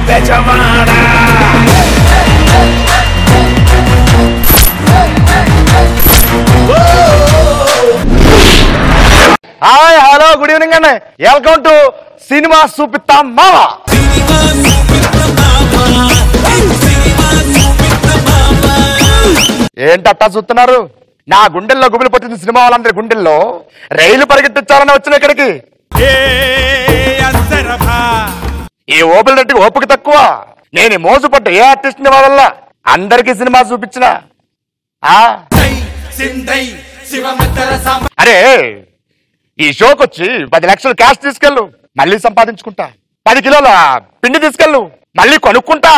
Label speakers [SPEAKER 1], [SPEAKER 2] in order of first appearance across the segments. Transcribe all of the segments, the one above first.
[SPEAKER 1] బెజవాడా hi hello good evening అండి welcome to cinema చూపిస్తాం మావా ఏంటట్టా చూస్తున్నారు నా గుండెల్లో గుబులు పట్టింది సినిమా వాళ్ళందరి గుండెల్లో రైలు పరిగెత్తించాలని వచ్చిన ఇక్కడికి ఈ ఓపిల్ రెడ్డికి ఓపిక తక్కువ నేను మోసపడ్డ ఏ ఆర్టిస్ట్ ని వల్ల అందరికీ సినిమా చూపించిన అరే ఈ షోకి వచ్చి 10 లక్షలు క్యాష్ తీసుకెళ్ళు మళ్ళీ సంపాదించుకుంటా 10 కిలోల పిండి తీసుకెళ్ళు మళ్ళీ కొనుక్కుంటా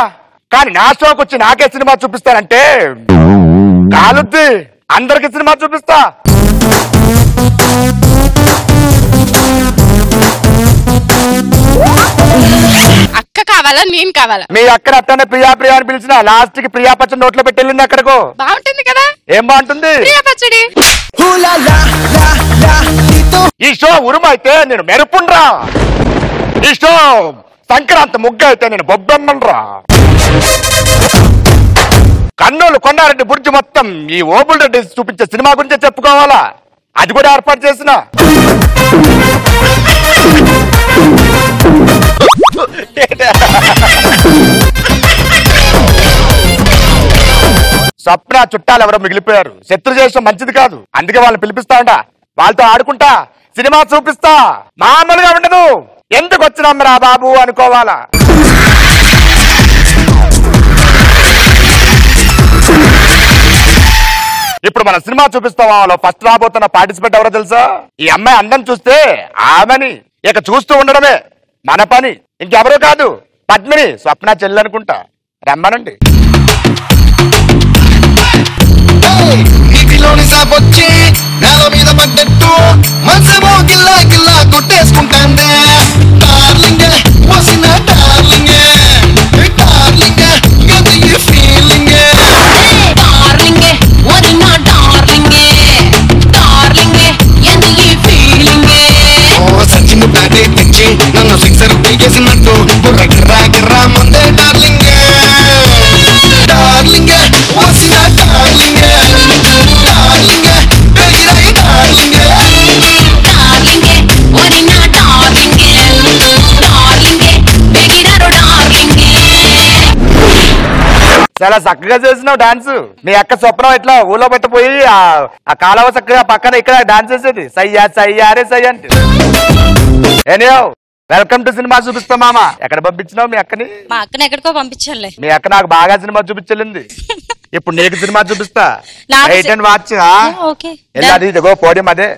[SPEAKER 1] కానీ నా షోకి వచ్చి నాకే సినిమా చూపిస్తానంటే కాలుద్ది అందరికి సినిమా చూపిస్తా
[SPEAKER 2] అక్క కావాలా నేను కావాలా
[SPEAKER 1] మీ అక్కడ అట్టనే ప్రియా ప్రియా అని పిలిచిన లాస్ట్ కి ప్రియా పచ్చడి నోట్లో పెట్టి వెళ్ళింది అక్కడికో
[SPEAKER 2] బాగుంటుంది కదా
[SPEAKER 1] ఏం బాగుంటుంది
[SPEAKER 2] ప్రియా పచ్చడి
[SPEAKER 1] ఈ షో ఉరుము అయితే నేను మెరుపుండ్రా ఈ షో సంక్రాంతి ముగ్గ అయితే నేను బొబ్బెమ్మన్రా కర్నూలు కొండారెడ్డి బుర్జి మొత్తం ఈ ఓబుల్ రెడ్డి చూపించే సినిమా గురించే చెప్పుకోవాలా అది కూడా ఏర్పాటు చేసిన స్వప్న చుట్టాలు ఎవరో మిగిలిపోయారు శత్రు చేసిన మంచిది కాదు అందుకే వాళ్ళని పిలిపిస్తా ఉంటా వాళ్ళతో ఆడుకుంటా సినిమా చూపిస్తా మామూలుగా ఉండదు ఎందుకు వచ్చినాం రా బాబు అనుకోవాలా ఇప్పుడు మన సినిమా చూపిస్తావా ఫస్ట్ రాబోతున్న పార్టిసిపేట్ ఎవరో తెలుసా ఈ అమ్మాయి అందం చూస్తే ఆమెని ఇక చూస్తూ ఉండడమే మన పని ఇంకెవరో కాదు పద్మిని స్వప్న చెల్లి అనుకుంటా రమ్మనండి
[SPEAKER 3] నీటిలోని సాపొచ్చి నేల మీద పడ్డట్టు మనసేమో గిల్లా గిల్లా కొట్టేసుకుంటాందే డార్లింగ్ వసిన డార్లింగ్ డార్లింగ్ గది ఈ ఫీలింగ్
[SPEAKER 4] డార్లింగ్ వదిన డార్లింగ్ డార్లింగ్ ఎందు ఈ ఫీలింగ్
[SPEAKER 3] ఓ సచిన్ బ్యాటే తెచ్చి నన్ను సిక్సర్ పీకేసినట్టు బుర్ర గిర్రా గిర్రా మందే డార్లింగ్ డార్లింగ్ వసిన డార్లింగ్ డార్లింగ్ బెగిరై డార్లింగ్
[SPEAKER 4] డార్లింగ్ వదిన డార్లింగ్ డార్లింగ్ బెగిరారు డార్లింగ్
[SPEAKER 1] చాలా చక్కగా చేసినావు డాన్స్ మీ అక్క స్వప్నం ఎట్లా ఊళ్ళో పెట్టపోయి ఆ కాలువ చక్కగా పక్కన ఇక్కడ డాన్స్ చేసేది సయ్యా సయ్యా అరే సయ్య అంటే ఏనియో వెల్కమ్ టు సినిమా చూపిస్తా మామ ఎక్కడ పంపించినావు మీ అక్కని
[SPEAKER 2] మా అక్కని ఎక్కడికో పంపించాలే
[SPEAKER 1] మీ అక్క నాకు బాగా సినిమా చూపించలేంది ఇప్పుడు నీకు సినిమా చూపిస్తా
[SPEAKER 2] నాకు
[SPEAKER 1] రైట్ అండ్ వాచ్
[SPEAKER 2] ఓకే
[SPEAKER 1] వెళ్ళాది ఇదిగో పోడియం అదే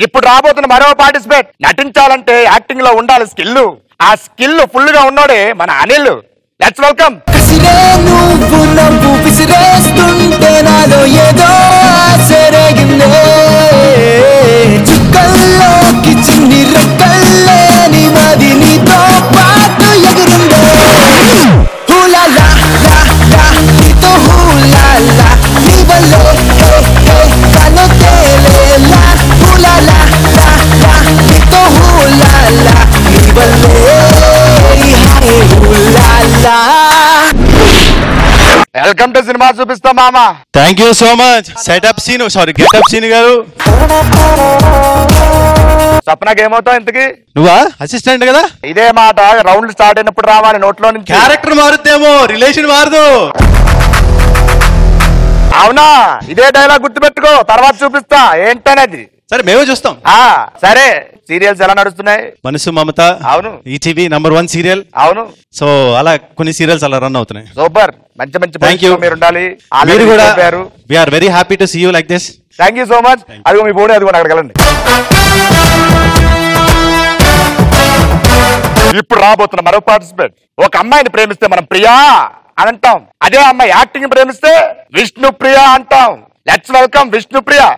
[SPEAKER 1] ఇప్పుడు రాబోతున్న మరో పార్టిసిపేట్ నటించాలంటే యాక్టింగ్ లో ఉండాలి స్కిల్ ఆ స్కిల్ ఫుల్ గా ఉన్నాడే మన అనిల్ లెట్స్ వెల్కమ్
[SPEAKER 5] నువ్వు నవ్వు విసిరేస్తుంటే నాలో ఏదో సరేగిందే చుక్కల్లోకి చిన్ని రెక్కల్లేని మది నీతో పాటు ఎగురుందే హూలాలా లా లా నీతో హూలాలా నీ వల్లే హే హే తను తేలేలా హూలాలా లా లా నీతో హూలాలా నీ వల్లే హే హూలాలా
[SPEAKER 1] వెల్కమ్ టు సినిమా చూపిస్తా మామ
[SPEAKER 6] thank you so much setup scene sorry getup scene గారు
[SPEAKER 1] సప్నకి ఏమవుతావు ఇంతకి
[SPEAKER 6] నువ్వా అసిస్టెంట్ కదా
[SPEAKER 1] ఇదే మాట రౌండ్ స్టార్ట్ అయినప్పుడు రావాలి నోట్లో నుంచి
[SPEAKER 6] క్యారెక్టర్ మారుద్దేమో రిలేషన్ మారదు
[SPEAKER 1] అవునా ఇదే డైలాగ్ గుర్తుపెట్టుకో తర్వాత చూపిస్తా ఏంటనేది
[SPEAKER 6] సరే మేమే చూస్తాం
[SPEAKER 1] సరే సీరియల్స్ ఎలా నడుస్తున్నాయి
[SPEAKER 6] మనసు మమత
[SPEAKER 1] అవును
[SPEAKER 6] ఈటీవీ #1 సీరియల్
[SPEAKER 1] అవును
[SPEAKER 6] సో అలా కొన్ని సీరియల్స్ అలా రన్ అవుతున్నాయి
[SPEAKER 1] సూపర్ మంచి మంచి
[SPEAKER 6] థ్యాంక్ యూ
[SPEAKER 1] మీరు ఉండాలి
[SPEAKER 6] మీరు కూడా we are very happy to see you like this
[SPEAKER 1] thank you so much అదిగో మీ బోర్డు అదిగో అక్కడికి వెళ్ళండి ఇప్పుడు రాబోతున్న మరో పార్టిసిపేట్ ఒక అమ్మాయిని ప్రేమిస్తే మనం ప్రియా అని అంటాం అదే అమ్మాయి యాక్టింగ్ ప్రేమిస్తే విష్ణు ప్రియా అంటాం లెట్స్ వెల్కమ్ విష్ణు ప్రియా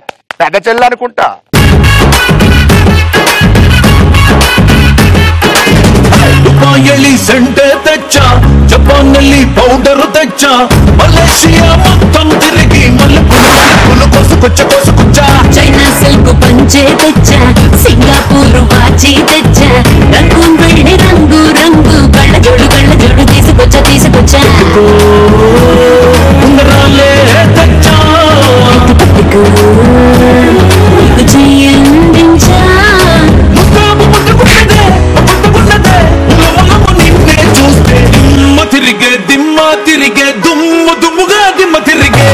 [SPEAKER 1] పెద్ద చెల్లి అనుకుంటా
[SPEAKER 7] ದುಬಾಯಲ್ಲಿ ಸೆಂಟೆ ತೆಚ್ಚ ಜಪಾನ್ನಲ್ಲಿ ಪೌಡರ್ ತೆಚ್ಚ ಮಲೇಷಿಯಾ ಮೊತ್ತಂ ತಿರುಗಿ ಮಲ್ಲೆಪುಲು
[SPEAKER 4] చైనా సిల్క్ పంచే తెచ్చా సింగపూర్ వాచి తెచ్చా రంగు తీసుకొచ్చా
[SPEAKER 7] ఉంగరాలే తెచ్చా
[SPEAKER 4] పట్టుకు చెయ్యందించా
[SPEAKER 7] ముద్దాము ముట్టుకున్నదే ముట్టుకున్నదే లోలము నిన్నే చూస్తే దిమ్మ తిరిగే దుమ్ము దుమ్ముగా దిమ్మ తిరిగే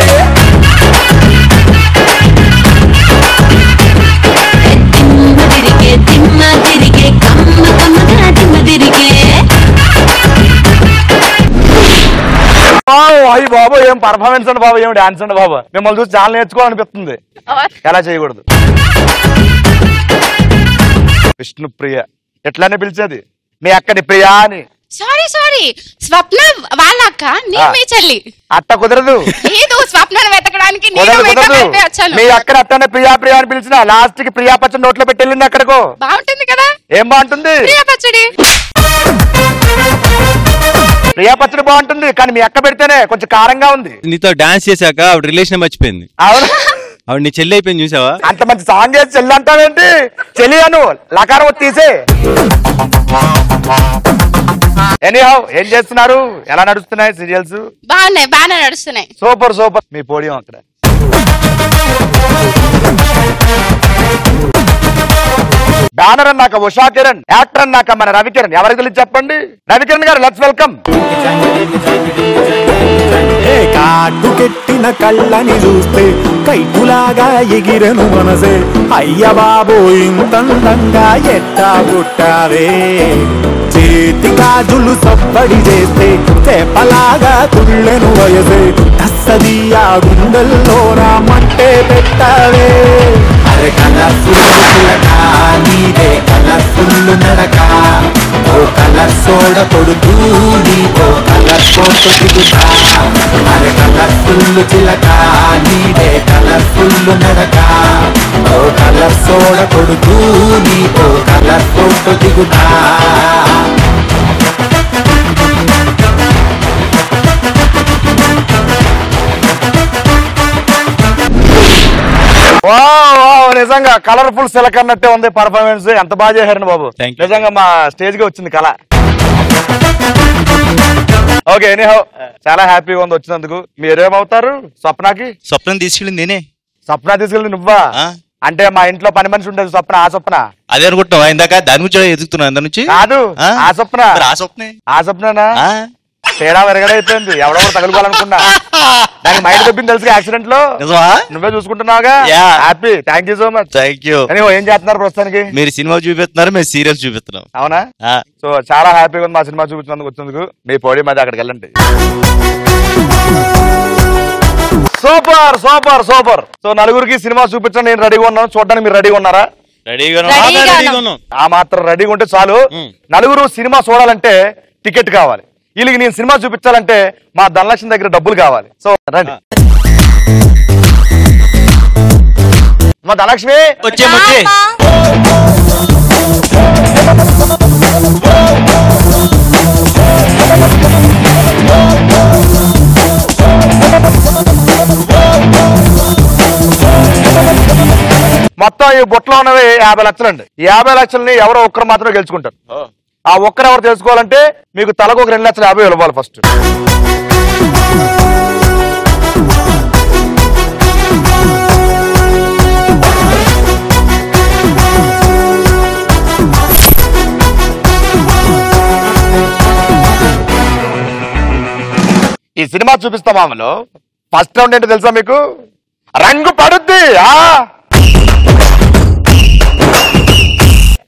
[SPEAKER 4] దిమ్మ తిరిగే కమ్మ కమ్మగా దిమ్మ తిరిగే
[SPEAKER 1] అయ్యి బాబు ఏం పర్ఫార్మెన్స్ అండి బాబు, ఏం డాన్స్ అండి బాబు. మిమ్మల్ని చూసి చాలా నేర్చుకోవాలనిపిస్తుంది. ఎలా చేయకూడదు. విష్ణుప్రియ ఎట్లానే పిలిచేది మీ అక్కడి ప్రియా అని.
[SPEAKER 2] సారీ స్వప్న వాళ్ళ అక్క నేను మీ చెల్లి.
[SPEAKER 1] అట్ట కుదరదు.
[SPEAKER 2] లేదు స్వప్నను వెతకడానికి నేను
[SPEAKER 1] కుదరదు
[SPEAKER 2] మేకప్
[SPEAKER 1] కుదరదు.
[SPEAKER 2] అయిపోయి వచ్చాను.
[SPEAKER 1] మీ అక్కడ అట్టనే ప్రియా ప్రియా అని పిలిచిన లాస్ట్ కి ప్రియా పచ్చడి నోట్లో పెట్టి వెళ్ళింది అక్కడికో.
[SPEAKER 2] బాగుంటుంది కదా
[SPEAKER 1] ఏం బాగుంటుంది?
[SPEAKER 2] ప్రియా పచ్చడి.
[SPEAKER 1] ప్రియా పచ్చడి బాగుంటుంది కానీ మీ అక్క పెడితేనే కొంచెం కారంగా ఉంది.
[SPEAKER 6] నీతో డాన్స్ చేశాక ఆవిడ రిలేషన్ మర్చిపోయింది.
[SPEAKER 1] అవును
[SPEAKER 6] ఆవిడ నీ చెల్లి అయిపోయింది చూసావా?
[SPEAKER 1] అంత మంచి సాంగ్ చేసి చెల్లి అంటావేంటి? చెలియను లకారం తీసే. ఎనీహౌ ఏం చేస్తున్నారు? ఎలా నడుస్తున్నాయి సీరియల్స్?
[SPEAKER 2] బాగానే నడుస్తున్నాయి.
[SPEAKER 1] సూపర్ మీ పోడియం అక్కడ. బ్యానర్ అన్నాక ఉషా కిరణ్, యాక్టర్ అన్నాక మన రవికిరణ్. ఎవరి గురించి చెప్పండి? రవికిరణ్ గారు, లెట్స్ వెల్కమ్.
[SPEAKER 8] కాటుకెట్టిన కళ్ళని చూస్తే కైపులాగా ఎగిరెను మనసే. అయ్య బాబో ఇంతందంగా ఎట్టా పుట్టావే. చేతి గాజులు సప్పడి చేస్తే చేపలాగా తుళ్ళెను వయసే. తస్సదియా గుండెల్లో నా మంటే పెట్టావే. అరే కలర్ఫుల్ నీదే కలర్ఫుల్ నడక. ఓ కలర్ సోడ కొడుతూ నీతో కలర్ ఫోటో దిగుతా. అరే కలర్ఫుల్ చిలక నీదే కలర్ఫుల్ నడక. ఓ కలర్ సోడ కొడుతూ నీతో కలర్ ఫోటో దిగుతా.
[SPEAKER 1] నిజంగా కలర్ఫుల్ సిలక్ అన్నట్టే ఉంది పర్ఫార్మెన్స్. ఎంత బాగా చేశారండి బాబు. నిజంగా మా స్టేజ్ కి వచ్చింది కళ. ఓకే ఎనీహౌ చాలా హ్యాపీగా ఉంది వచ్చినందుకు. మీరేమవుతారు? స్వప్నకి
[SPEAKER 6] స్వప్నం తీసుకెళ్ళింది నేనే.
[SPEAKER 1] స్వప్న తీసుకెళ్ళి నువ్వా? అంటే మా ఇంట్లో పని మనిషి ఉండేది స్వప్న. ఆ స్వప్న
[SPEAKER 6] అదే అనుకుంటున్నావా? ఇందాక దాని గురించి ఎదుగుతున్నా అందు నుంచి
[SPEAKER 1] కాదు. ఆ స్వప్న ఆ స్వప్ననా? తేడా వెరగడైపోయింది. ఎవడో తగులుకోవాలనుకున్నా దానికి మైండ్ దొబ్బింది తెలుసు యాక్సిడెంట్ లో. నువ్వే చూసుకుంటున్నావుగా. Happy. Thank you so much.
[SPEAKER 6] Thank you.
[SPEAKER 1] ఏం చేస్తున్నారు ప్రస్తుతానికి?
[SPEAKER 6] మీరు సినిమా చూపిస్తున్నారు, మేము సీరియల్స్ చూపిస్తున్నాం.
[SPEAKER 1] అవునా? సో చాలా హ్యాపీగా ఉంది మా సినిమా చూపించినందుకు వచ్చినందుకు. మీ పోడి మీద అక్కడికి వెళ్ళండి. సూపర్. సో నలుగురికి సినిమా చూపించండి. నేను రెడీగా ఉన్నాను. చూడడానికి మీరు రెడీగా ఉన్నారా? ఆ మాత్రం రెడీగా ఉంటే చాలు. నలుగురు సినిమా చూడాలంటే టికెట్ కావాలి. వీళ్ళకి నేను సినిమా చూపించాలంటే మా ధనలక్ష్మి దగ్గర డబ్బులు కావాలి. సో రండి. మా ధనలక్ష్మి
[SPEAKER 6] వచ్చే
[SPEAKER 1] మొత్తం ఈ బుట్టలో ఉన్నవి 50 లక్షలండి. 50 లక్షలని ఎవరో ఒక్కరు మాత్రమే గెలుచుకుంటారు. ఆ ఒక్కరు ఎవరు తెలుసుకోవాలంటే మీకు తలకు ఒక 2,50,000 ఇవ్వాలి ఫస్ట్. ఈ సినిమా చూపిస్తాం మామలో. ఫస్ట్ రౌండ్ ఏంటో తెలుసా మీకు? రంగు పడుద్ది.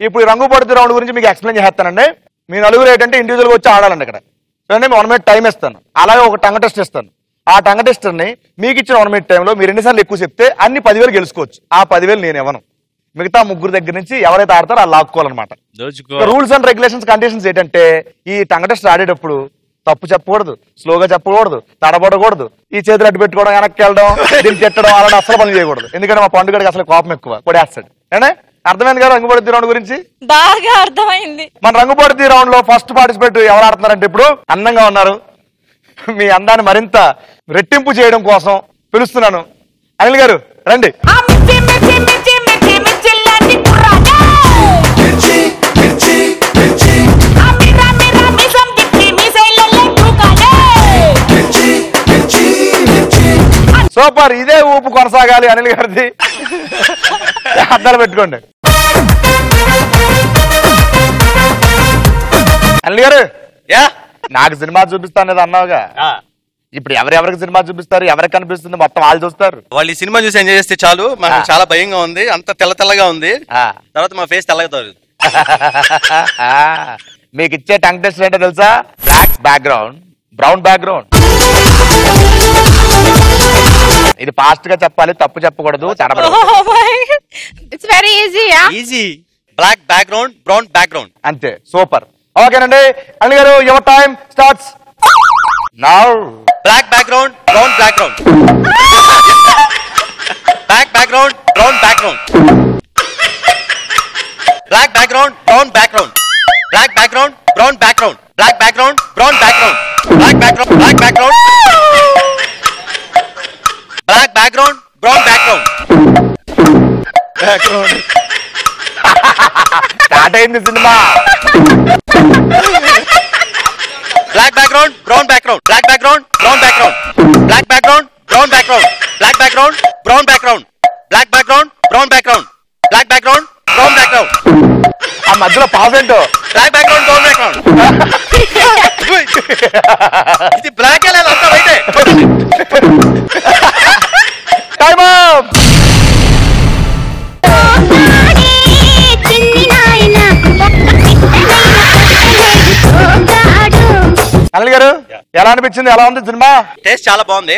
[SPEAKER 1] ఇప్పుడు రంగు పడుద్ది రౌండ్ గురించి మీకు ఎక్స్ప్లెయిన్ చేస్తానండి. మీ నలుగురు ఏంటంటే ఇండివిజువల్ గా వచ్చి ఆడాలండి ఇక్కడ. చూడండి, 1 minute టైం ఇస్తాను. అలాగే ఒక టంగ్ టెస్ట్ ఇస్తాను. ఆ టంగ్ టెస్టర్ ని మీకు ఇచ్చిన 1 minute టైంలో మీరు ఎన్నిసార్లు ఎక్కువ చెప్తే అన్ని 10,000 గెలుచుకోవచ్చు. ఆ 10,000 నేను ఇవ్వను. మిగతా ముగ్గురు దగ్గర నుంచి ఎవరైతే ఆడతారో వాళ్ళు లాక్కోవాలన్నమాట. రూల్స్ అండ్ రెగ్యులేషన్స్ కండిషన్స్ ఏంటంటే ఈ టంగ్ టెస్ట్ ఆడేటప్పుడు తప్పు చెప్పకూడదు, స్లోగా చెప్పకూడదు, తడబడకూడదు, ఈ చేతులు అడ్డు పెట్టుకోవడం, వెనక్కి వెళ్ళడం, దీన్ని తిట్టడం అలాంటి అసలు పని చేయకూడదు. ఎందుకంటే మా పండుగడికి అసలు కోపం ఎక్కువ, కొడేస్తాడు. ఏనా అర్థమైంది కదా రంగుపడుద్ది రౌండ్ గురించి?
[SPEAKER 2] బాగా అర్థమైంది.
[SPEAKER 1] మన రంగుపడుద్ది రౌండ్ లో ఫస్ట్ పార్టిసిపేట్ ఎవరు ఆడుతున్నారంటే ఇప్పుడు అందంగా ఉన్నారు. మీ అందాన్ని మరింత రెట్టింపు చేయడం కోసం పిలుస్తున్నాను. అనిల్ గారు రండి. సూపర్. ఇదే ఊపు కొనసాగాలి అనిల్ గారిది. అద్దాలు పెట్టుకోండి. అనిల్ గారు నాకు సినిమా చూపిస్తాను అన్నావుగా, ఇప్పుడు ఎవరెవరికి సినిమా చూపిస్తారు, ఎవరికి కనిపిస్తుంది, మొత్తం వాళ్ళు చూస్తారు.
[SPEAKER 6] వాళ్ళు ఈ సినిమా చూసి ఎంజాయ్ చేస్తే చాలు. మాకు చాలా భయంగా ఉంది, అంత తెల్లగా ఉంది. తర్వాత మా ఫేస్ తెల్లగవుతుంది.
[SPEAKER 1] మీకు ఇచ్చే టంగ్ టెస్ట్ ఏంటో తెలుసా? Black background, brown background. ఇది ఫాస్ట్ గా చెప్పాలి, తప్పు చెప్పకూడదు.
[SPEAKER 2] It's very easy.
[SPEAKER 6] Easy. Black background, brown background,
[SPEAKER 1] అంతే. సూపర్. ఓకేనండి అనిల్ గారు, your time starts now.
[SPEAKER 6] Black background, brown background. Black background, brown background. Black background, brown background. Black background, brown background. Black background, brown background. Black background, black background. Black background, brown background.
[SPEAKER 1] Background start అయింది cinema.
[SPEAKER 6] Black background, brown background. Black background, brown background. Black background, brown background. Black background, brown background. Black background, brown background. Black background, brown background.
[SPEAKER 1] ఆ మధ్యలో pass ఏంటో.
[SPEAKER 6] Black background, brown background. ఇది black లేదు, అంతా వైటే.
[SPEAKER 1] Time up. Anil గారు ఎలా అనిపించింది? ఎలా ఉంది సినిమా?
[SPEAKER 6] టేస్ట్ చాలా బాగుంది.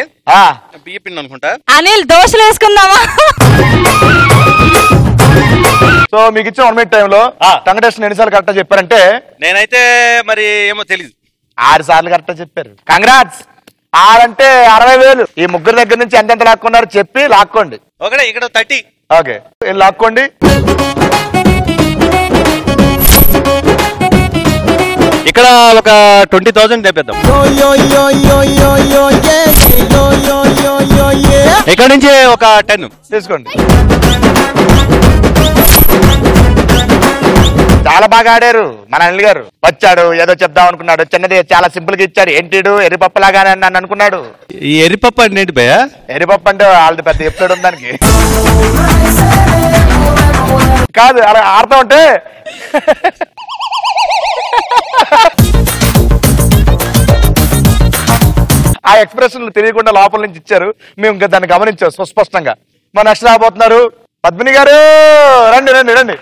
[SPEAKER 6] బియ్య పిండి అనుకుంటా.
[SPEAKER 9] అనిల్ దోశలు వేసుకుందామా?
[SPEAKER 1] సో మీకు ఇచ్చిన 1 మినిట్ టైంలో టంగ్ టెస్ట్ ఎన్నిసార్లు కరెక్ట్ చెప్పారంటే?
[SPEAKER 6] నేనైతే మరి ఏమో తెలీదు,
[SPEAKER 1] 6 సార్లు కరెక్ట్ చెప్పారు. కంగ్రాట్స్. 6 అంటే 60,000. ఈ ముగ్గురు దగ్గర నుంచి ఎంతెంత లాక్కున్నారు చెప్పి లాక్కోండి.
[SPEAKER 6] ఒకటే ఇక్కడ 30.
[SPEAKER 1] ఓకే, లాక్కోండి.
[SPEAKER 6] ఇక్కడ ఒక 20,000 తెప్పిద్దాం. ఇక్కడ నుంచి ఒక 10
[SPEAKER 1] తీసుకోండి. చాలా బాగా ఆడారు మన అనిల్ గారు. వచ్చాడు, ఏదో చెప్దాం అనుకున్నాడు, చిన్నది చాలా సింపుల్ గా ఇచ్చాడు. ఏంటిడు ఎర్రిపప్పు లాగానే నన్ను అనుకున్నాడు.
[SPEAKER 6] ఈ ఎర్రిపప్పు అంటే ఏంటి భయ్యా?
[SPEAKER 1] ఎర్రిపప్పు అంటే వాళ్ళది పెద్ద ఎపిసోడ్ ఉంది దానికి. కాదు అలా ఆడుతూ ఉంటే ఆ ఎక్స్ప్రెషన్ తెలియకుండా లోపల నుంచి ఇచ్చారు. మేము ఇంకా దాన్ని గమనించాం సుస్పష్టంగా. మన నెక్స్ట్ రాబోతున్నారు పద్మిని గారు. రండి రండి రండి.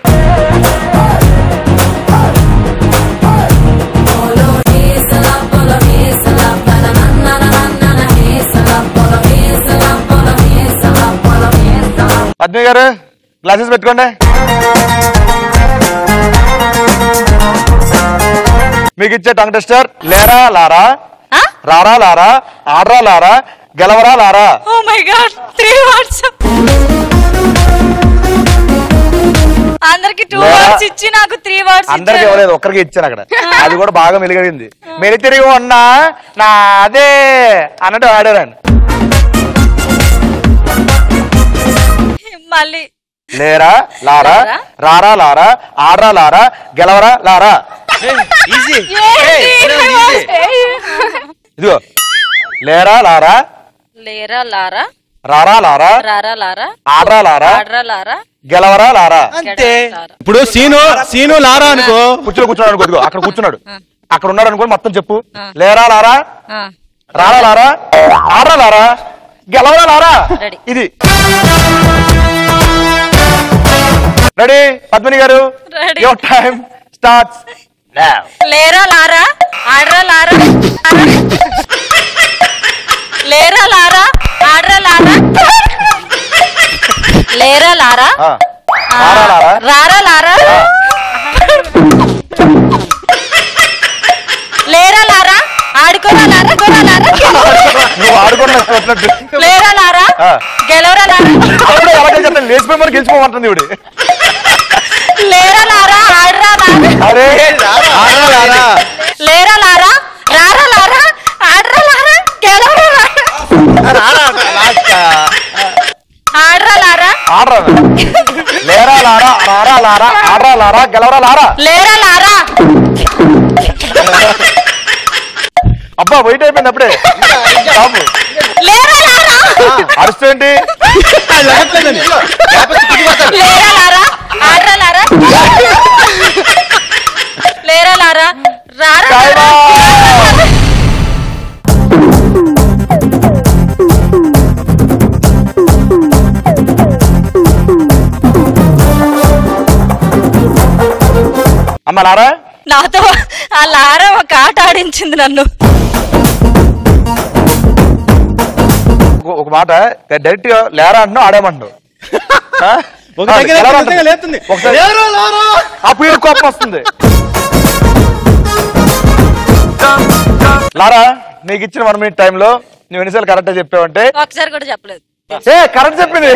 [SPEAKER 1] పద్మిని గారు గ్లాసెస్ పెట్టుకోండి. మీకు ఇచ్చే టంగ్ టెస్టర్ లేరా లారా, రారా లారా, ఆడరా లారా, గెలవరా Lara.
[SPEAKER 9] Oh my god, 3 words. అందరికి 2 వర్డ్స్ ఇచ్చి నాకు 3 వర్డ్స్.
[SPEAKER 1] అందరికి ఇవ్వలేదు, ఒక్కరికి ఇచ్చాను అక్కడ. అది కూడా బాగా మెలిగడింది. మెలి తిరిగి ఉన్నా నా అదే అన్నట్టు ఆడారని.
[SPEAKER 9] మళ్ళీ
[SPEAKER 1] లేరా లారా, రారా లారా, ఆడరా లారా, గెలవరా లారా. ఇదిగో లేరా లారా,
[SPEAKER 9] లేరా లారా,
[SPEAKER 1] రారా లారా,
[SPEAKER 9] రారా లారా,
[SPEAKER 1] ఆడరా లారా,
[SPEAKER 9] ఆడరా లారా,
[SPEAKER 1] గెలవరా లారా.
[SPEAKER 6] అంతే. ఇప్పుడు సీను లారా అనుకో,
[SPEAKER 1] కూర్చున్నాడు అనుకో. ఇదిగో అక్కడ కూర్చున్నాడు, అక్కడ ఉన్నాడు అనుకో. మొత్తం చెప్పు. లేరా లారా, రారా లారా, ఆడరా లారా, గెలవరా లారా. ఇది రెడీ పద్మిని గారు? Your time starts now.
[SPEAKER 9] లేరా లారా, ఆడరా లారా, లేరా లారా, ఆడరా లారా, లేరా లారా,
[SPEAKER 1] రారా లారా,
[SPEAKER 9] రారా లారా, లేరా లారా, ఆడుకోరా లారా, గోరా లారా,
[SPEAKER 1] నువ్వు ఆడుకున్నట్టు.
[SPEAKER 9] లేరా లారా, గెలవరా లారా.
[SPEAKER 1] లేచిపోయి మరి గెలిచిపోమంటుంది ఇవిడి.
[SPEAKER 9] లేరా లారా, ఆడరా లారా,
[SPEAKER 1] అరే
[SPEAKER 9] లేరా లారా, రారా లారా, ఆడరా లారా, గెలవరా లారా, ఆడరా లారా,
[SPEAKER 1] ఆడరా లేరా లారా, రారా లారా, ఆడరా లారా, గెలవరా లారా.
[SPEAKER 9] లేరా లారా.
[SPEAKER 1] అబ్బా వెయిట్ అయిపోయింది అప్పుడే. బాబు
[SPEAKER 9] లేరా లారా,
[SPEAKER 1] అరుస్తేంటి
[SPEAKER 9] లేరా లారా ఆడరా లారా లేరా లారా రారా
[SPEAKER 1] అమ్మ లారా
[SPEAKER 9] నాతో ఆ లారా ఒక ఆట ఆడించింది నన్ను.
[SPEAKER 1] ఒక మాట డైరెక్ట్ గా లేరా అంటున్నావు ఆడేమంటున్నావు అప్పుడు కోపం వస్తుంది. లారా నీకు ఇచ్చిన 1 minute టైంలో నువ్వు ఎన్నిసార్లు కరెక్ట్ చెప్పావంటే
[SPEAKER 9] ఒకసారి కూడా చెప్పలేదు.
[SPEAKER 1] కరెక్ట్ చెప్పింది.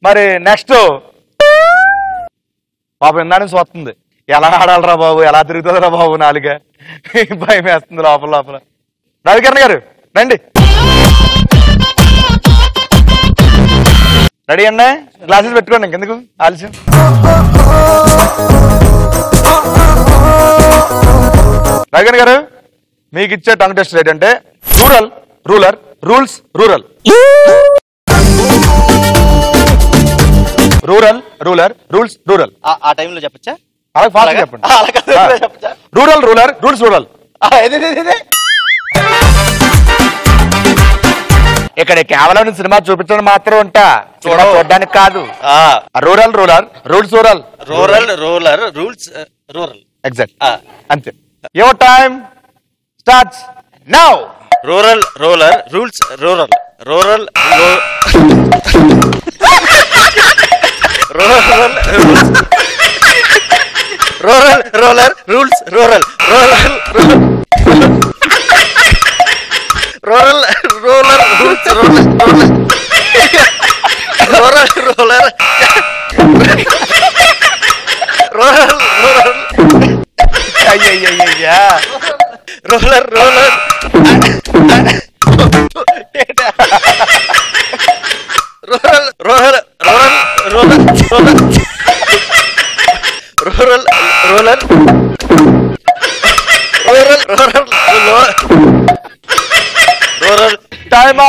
[SPEAKER 1] మరి నెక్స్ట్ పాపం ఇందా నుంచి వస్తుంది. ఎలా ఆడాలరా బాబు, ఎలా తిరుగుతుందిరా బాబు నాలుగ, భయం వేస్తుంది లోపల లోపల. రవికిరణ్ గారు రండి. రెడీ అండి, గ్లాసెస్ పెట్టుకోండి ఇంకెందుకు ఆలస్యం. రవికిరణ్ గారు మీకు ఇచ్చే టంగ్ టెస్ట్ ఏంటంటే rural, ruler, rules, rural. Rural, ruler, rules, rural.
[SPEAKER 6] ఆ టైంలో చెప్పచ్చా?
[SPEAKER 1] అలాగే ఫాస్ట్ చెప్పండి. Rural, ruler, rules, rural. ఇక్కడ కేవలం సినిమా చూపించడం మాత్రం ఉంటా, చూడడానికి కాదు. Rural, ruler, rules, rural.
[SPEAKER 6] Rural, ruler, rules, rural.
[SPEAKER 1] Exact అంతే. Your time starts now.
[SPEAKER 6] Rural, ruler, rules, rural. Rural, rural, ruler, rules, rural. Rural, ruler, rules, rural. Rural, ruler, rural, rural.
[SPEAKER 1] అయ్యయ్యయ్యా.
[SPEAKER 6] Ruler, ruler. Rural, rural, rural, rural, rural, rural, rural, rural, rural.
[SPEAKER 1] Time.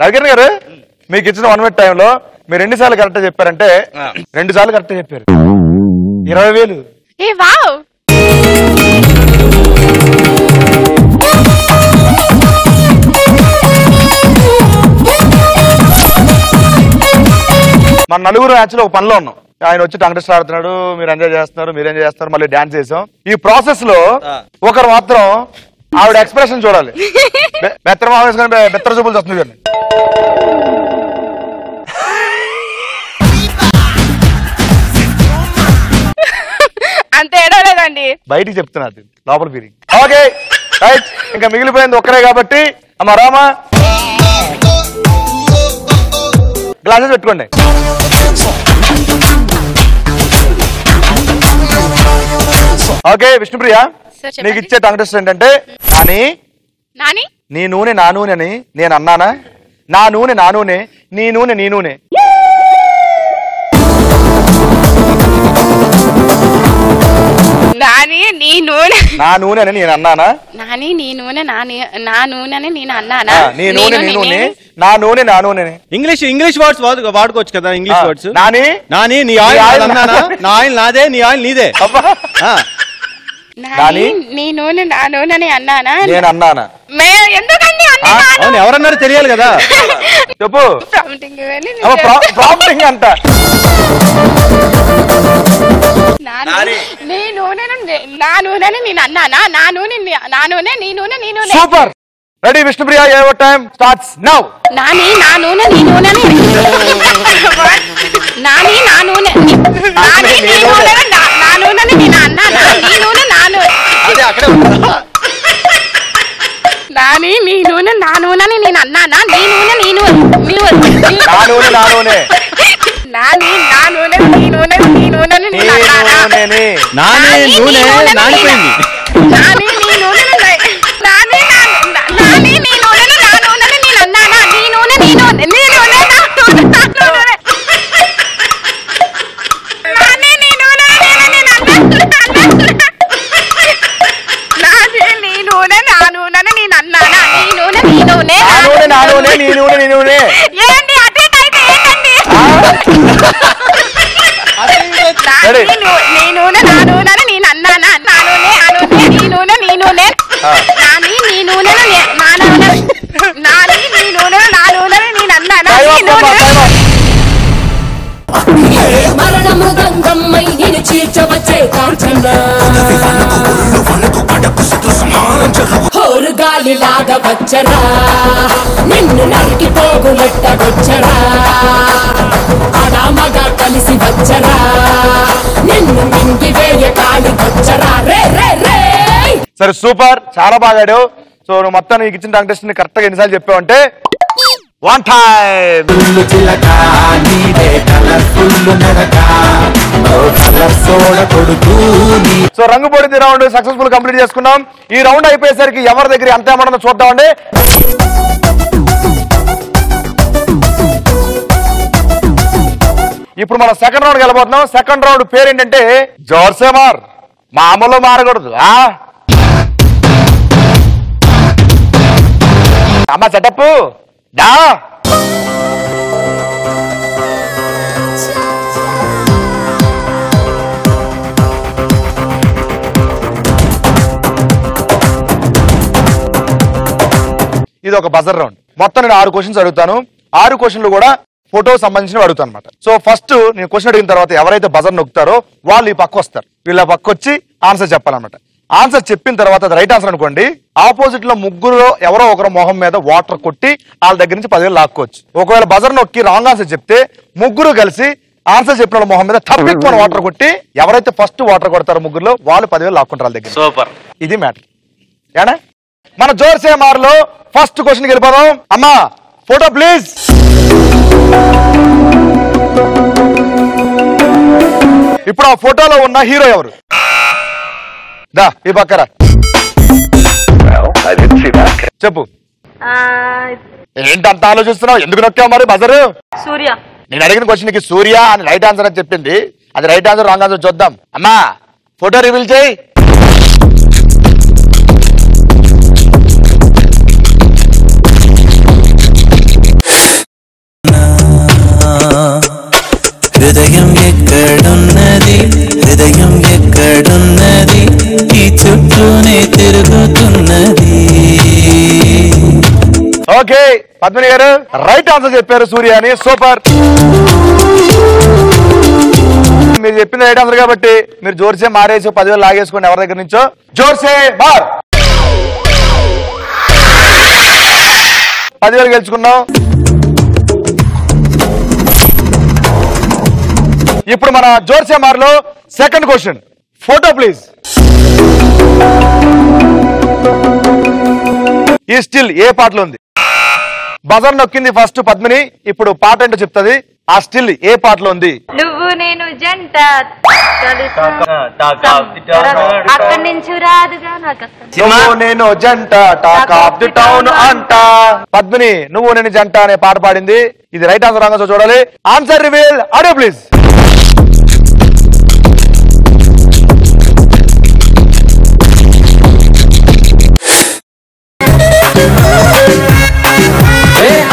[SPEAKER 1] Ravikiran గారు మీకు ఇచ్చిన 1 minute టైంలో మీరు 2 సార్లు correct చెప్పారంటే 2 సార్లు correct చెప్పారు. 20,000.
[SPEAKER 2] ఏ వావ్.
[SPEAKER 1] మన నలుగురు యాక్చువల్ ఒక పనిలో ఉన్నాం. ఆయన వచ్చి టంగ్ టెస్ట్ ఆడుతున్నాడు, మీరు ఎంజాయ్ చేస్తున్నారు, మీరు ఎంజాయ్ చేస్తున్నారు, మళ్ళీ డాన్స్ చేసాం. ఈ ప్రాసెస్ లో ఒకరు మాత్రం ఆవిడ ఎక్స్ప్రెషన్ చూడాలి. బెత్తర వేసుకొని బెత్తర చూపులు వస్తుంది కానీ
[SPEAKER 2] అంతే ఏడవలేదండి,
[SPEAKER 1] బయటికి చెప్తున్నది లోపల ఫీలింగ్. ఓకే రైట్, ఇంకా మిగిలిపోయింది ఒక్కరే కాబట్టి అమ్మ రామా గ్లాసెస్ పెట్టుకోండి. ఓకే విష్ణుప్రియ, నీకు ఇచ్చే టంగ్ టెస్ట్ ఏంటంటే నాని నీ నూనె నా నూనె అని నేను అన్నానా? నా నూనె నా నూనె, నీ నూనె నీ నూనె.
[SPEAKER 2] నాని నీ నూనె
[SPEAKER 1] నా నూనె అని నేను అన్నానా?
[SPEAKER 2] నాని నీ నూనె నా నూనె అని నేను అన్నానా?
[SPEAKER 1] నీ నూనె నీ నూనె, నా నూనె నా నూనె.
[SPEAKER 10] ఇంగ్లీష్ వర్డ్స్ వాడుకోవచ్చు కదా. English words.
[SPEAKER 1] నాని
[SPEAKER 10] నీ ఆయిల్ అన్నానా? నా ఆయిల్ నాదే, నీ ఆయిల్ నీదే.
[SPEAKER 2] నాని నీ నూనె నా నూనె అని అన్నానా?
[SPEAKER 1] నేను అన్నానా?
[SPEAKER 2] ఎందుకండి
[SPEAKER 10] అవును, ఎవరన్నారు తెలియాలి కదా.
[SPEAKER 1] చెప్పు. ప్రాంప్టింగ్ అంట.
[SPEAKER 2] నీ నూనె నా నూనెని నేను అన్నానా? నా నూనె నీ నూనె నీ నూనె.
[SPEAKER 1] Super. Ready Vishnupriya, your time starts now.
[SPEAKER 2] Nani నా నూనె నీ నూనె నాని నా నూనె నాని నీ నూనె నా నూనెని నేను అన్నానా? నీ నూనె నా నూనె. నాని నీ నూనె నా నూనెని నేను అన్నానా? నీ నూనె నీ నూనె.
[SPEAKER 1] నా నూనె నా నూనె.
[SPEAKER 2] నా నాని నా నూనె నీ నూనె నీ నూనెని నేను అన్నానా
[SPEAKER 10] నాని నూనె నానిపోయింది.
[SPEAKER 2] నాని నీ నూనెని నాని నాని నీ నూనెని నా నూనెని నేను అన్నానా నీ నూనె నీ నూనె నీ నూనె నా నూనె నా నూనె నాని నీ నూనె నేను అన్నానా నాని నీ నూనె నా నూనెని నేను అన్నానా నీ నూనె నీ నూనె
[SPEAKER 1] నా నూనె నా నూనె నీ నూనె నీ నూనె
[SPEAKER 2] ఏంటి అదే అయితే ఏంటండి నీ నూనె నా నూనెని నేను అన్నానా నా నూనె ఆ నూనె నీ నూనె నీ నూనె నాని నీ నూనె నా నూనె నాని నీ నూనె నా నూనెని నేను అన్నానా నీ నూనె
[SPEAKER 4] మరణ మృదంగమ్మై నేను చీర్చవచ్చే కాంచన హోరు గాలిలాగా వచ్చరా నిన్ను నరికి పోగులెట్టగొచ్చరా ఆడామగా కలిసి వచ్చరా నిన్ను మింగి వేయ కాలి వచ్చరా రే రే రే.
[SPEAKER 1] సరే సూపర్, చాలా బాగా ఆడావు. సో నువ్వు మొత్తం నీకు ఇచ్చిన టాంగ్ టెస్ట్ ని కరెక్ట్ గా ఎన్నిసార్లు చెప్పావంటే 1 time. సో రంగుపోటీ రౌండ్ సక్సెస్ఫుల్ కంప్లీట్ చేసుకున్నాం. ఈ రౌండ్ అయిపోయేసరికి ఎవరి దగ్గర ఎంత ఏమన్నా చూద్దామండి. ఇప్పుడు మనం సెకండ్ రౌండ్ వెళ్ళబోతున్నాం. సెకండ్ రౌండ్ పేరు ఏంటంటే జోర్సే మార్. మామూలు మారకూడదు. అమ్మ సెటప్ దా. ఇది ఒక బజర్ రౌండ్. మొత్తం నేను 6 క్వశ్చన్స్ అడుగుతాను. 6 క్వశ్చన్లు కూడా ఫోటో సంబంధించినవి అడుగుతాను అనమాట. సో ఫస్ట్ నేను క్వశ్చన్ అడిగిన తర్వాత ఎవరైతే బజర్ నొక్కుతారో వాళ్ళు ఈ పక్క వస్తారు. వీళ్ళ పక్క వచ్చి ఆన్సర్ చెప్పాలన్నమాట. ఆన్సర్ చెప్పిన తర్వాత అది రైట్ ఆన్సర్ అనుకోండి, ఆపోజిట్ లో ముగ్గురు ఎవరో ఒకరు మొహం మీద వాటర్ కొట్టి వాళ్ళ దగ్గర నుంచి 10,000 లాక్కోవచ్చు. ఒకవేళ బజర్ నొక్కి రాంగ్ ఆన్సర్ చెప్తే ముగ్గురు కలిసి ఆన్సర్ చెప్పిన వాళ్ళ మొహం మీద తప్పికొని వాటర్ కొట్టి ఎవరైతే ఫస్ట్ వాటర్ కొడతారో ముగ్గురులో వాళ్ళు 10,000 లాక్కుంటారు వాళ్ళ దగ్గర.
[SPEAKER 6] సూపర్,
[SPEAKER 1] ఇది మ్యాటర్. ఏనా మన జోర్సే మార్లో ఫస్ట్ క్వశ్చన్ వెళ్ళిపోదాం. అమ్మా ఫోటో ప్లీజ్. ఇప్పుడు ఆ ఫోటోలో ఉన్న హీరో ఎవరు? దా ఈ పక్కరా చెప్పు. ఏంటి అంత ఆలోచిస్తున్నావు? ఎందుకు నొక్కావు మరి బజరు?
[SPEAKER 9] సూర్య.
[SPEAKER 1] నేను అడిగిన క్వశ్చన్ కి సూర్య అని రైట్ ఆన్సర్ అని చెప్పింది. అది రైట్ ఆన్సర్ రాంగ్ ఆన్సర్ చూద్దాం. అమ్మా ఫోటో రివీల్ చేయి.
[SPEAKER 5] హృదయం ఎక్కడున్నది, హృదయం ఎక్కడున్నది, ఈ చుట్టూనే తిరుగుతున్నది.
[SPEAKER 1] ఓకే పద్మిని గారు రైట్ ఆన్సర్ చెప్పారు సూర్య అని. సూపర్. మీరు చెప్పింది రైట్ ఆన్సర్ కాబట్టి మీరు జోర్సే మారేసి 10,000 లాగేసుకోండి ఎవరి దగ్గర నుంచో. జోర్సే మార్ 10,000 గెలుచుకున్నాం. ఇప్పుడు మన జోర్సే మార్లో సెకండ్ క్వశ్చన్. Photo please. ఈ స్టిల్ ఏ పాటలో ఉంది? బజర్ నొక్కింది ఫస్ట్ పద్మిని. ఇప్పుడు పాట ఏంటో చెప్తుంది. ఆ స్టిల్ ఏ పాటలో ఉంది?
[SPEAKER 9] నువ్వు నేను జంట అక్కడి నుంచి రాదుగా నాకు.
[SPEAKER 1] నువ్వు నేను జంట టాక్ ఆఫ్ ది టౌన్ అంట. పద్మిని నువ్వు నేను జంట అనే పాట పాడింది. ఇది రైట్ ఆన్సర్ రాంగ్ చూడాలి. Answer reveal audio please.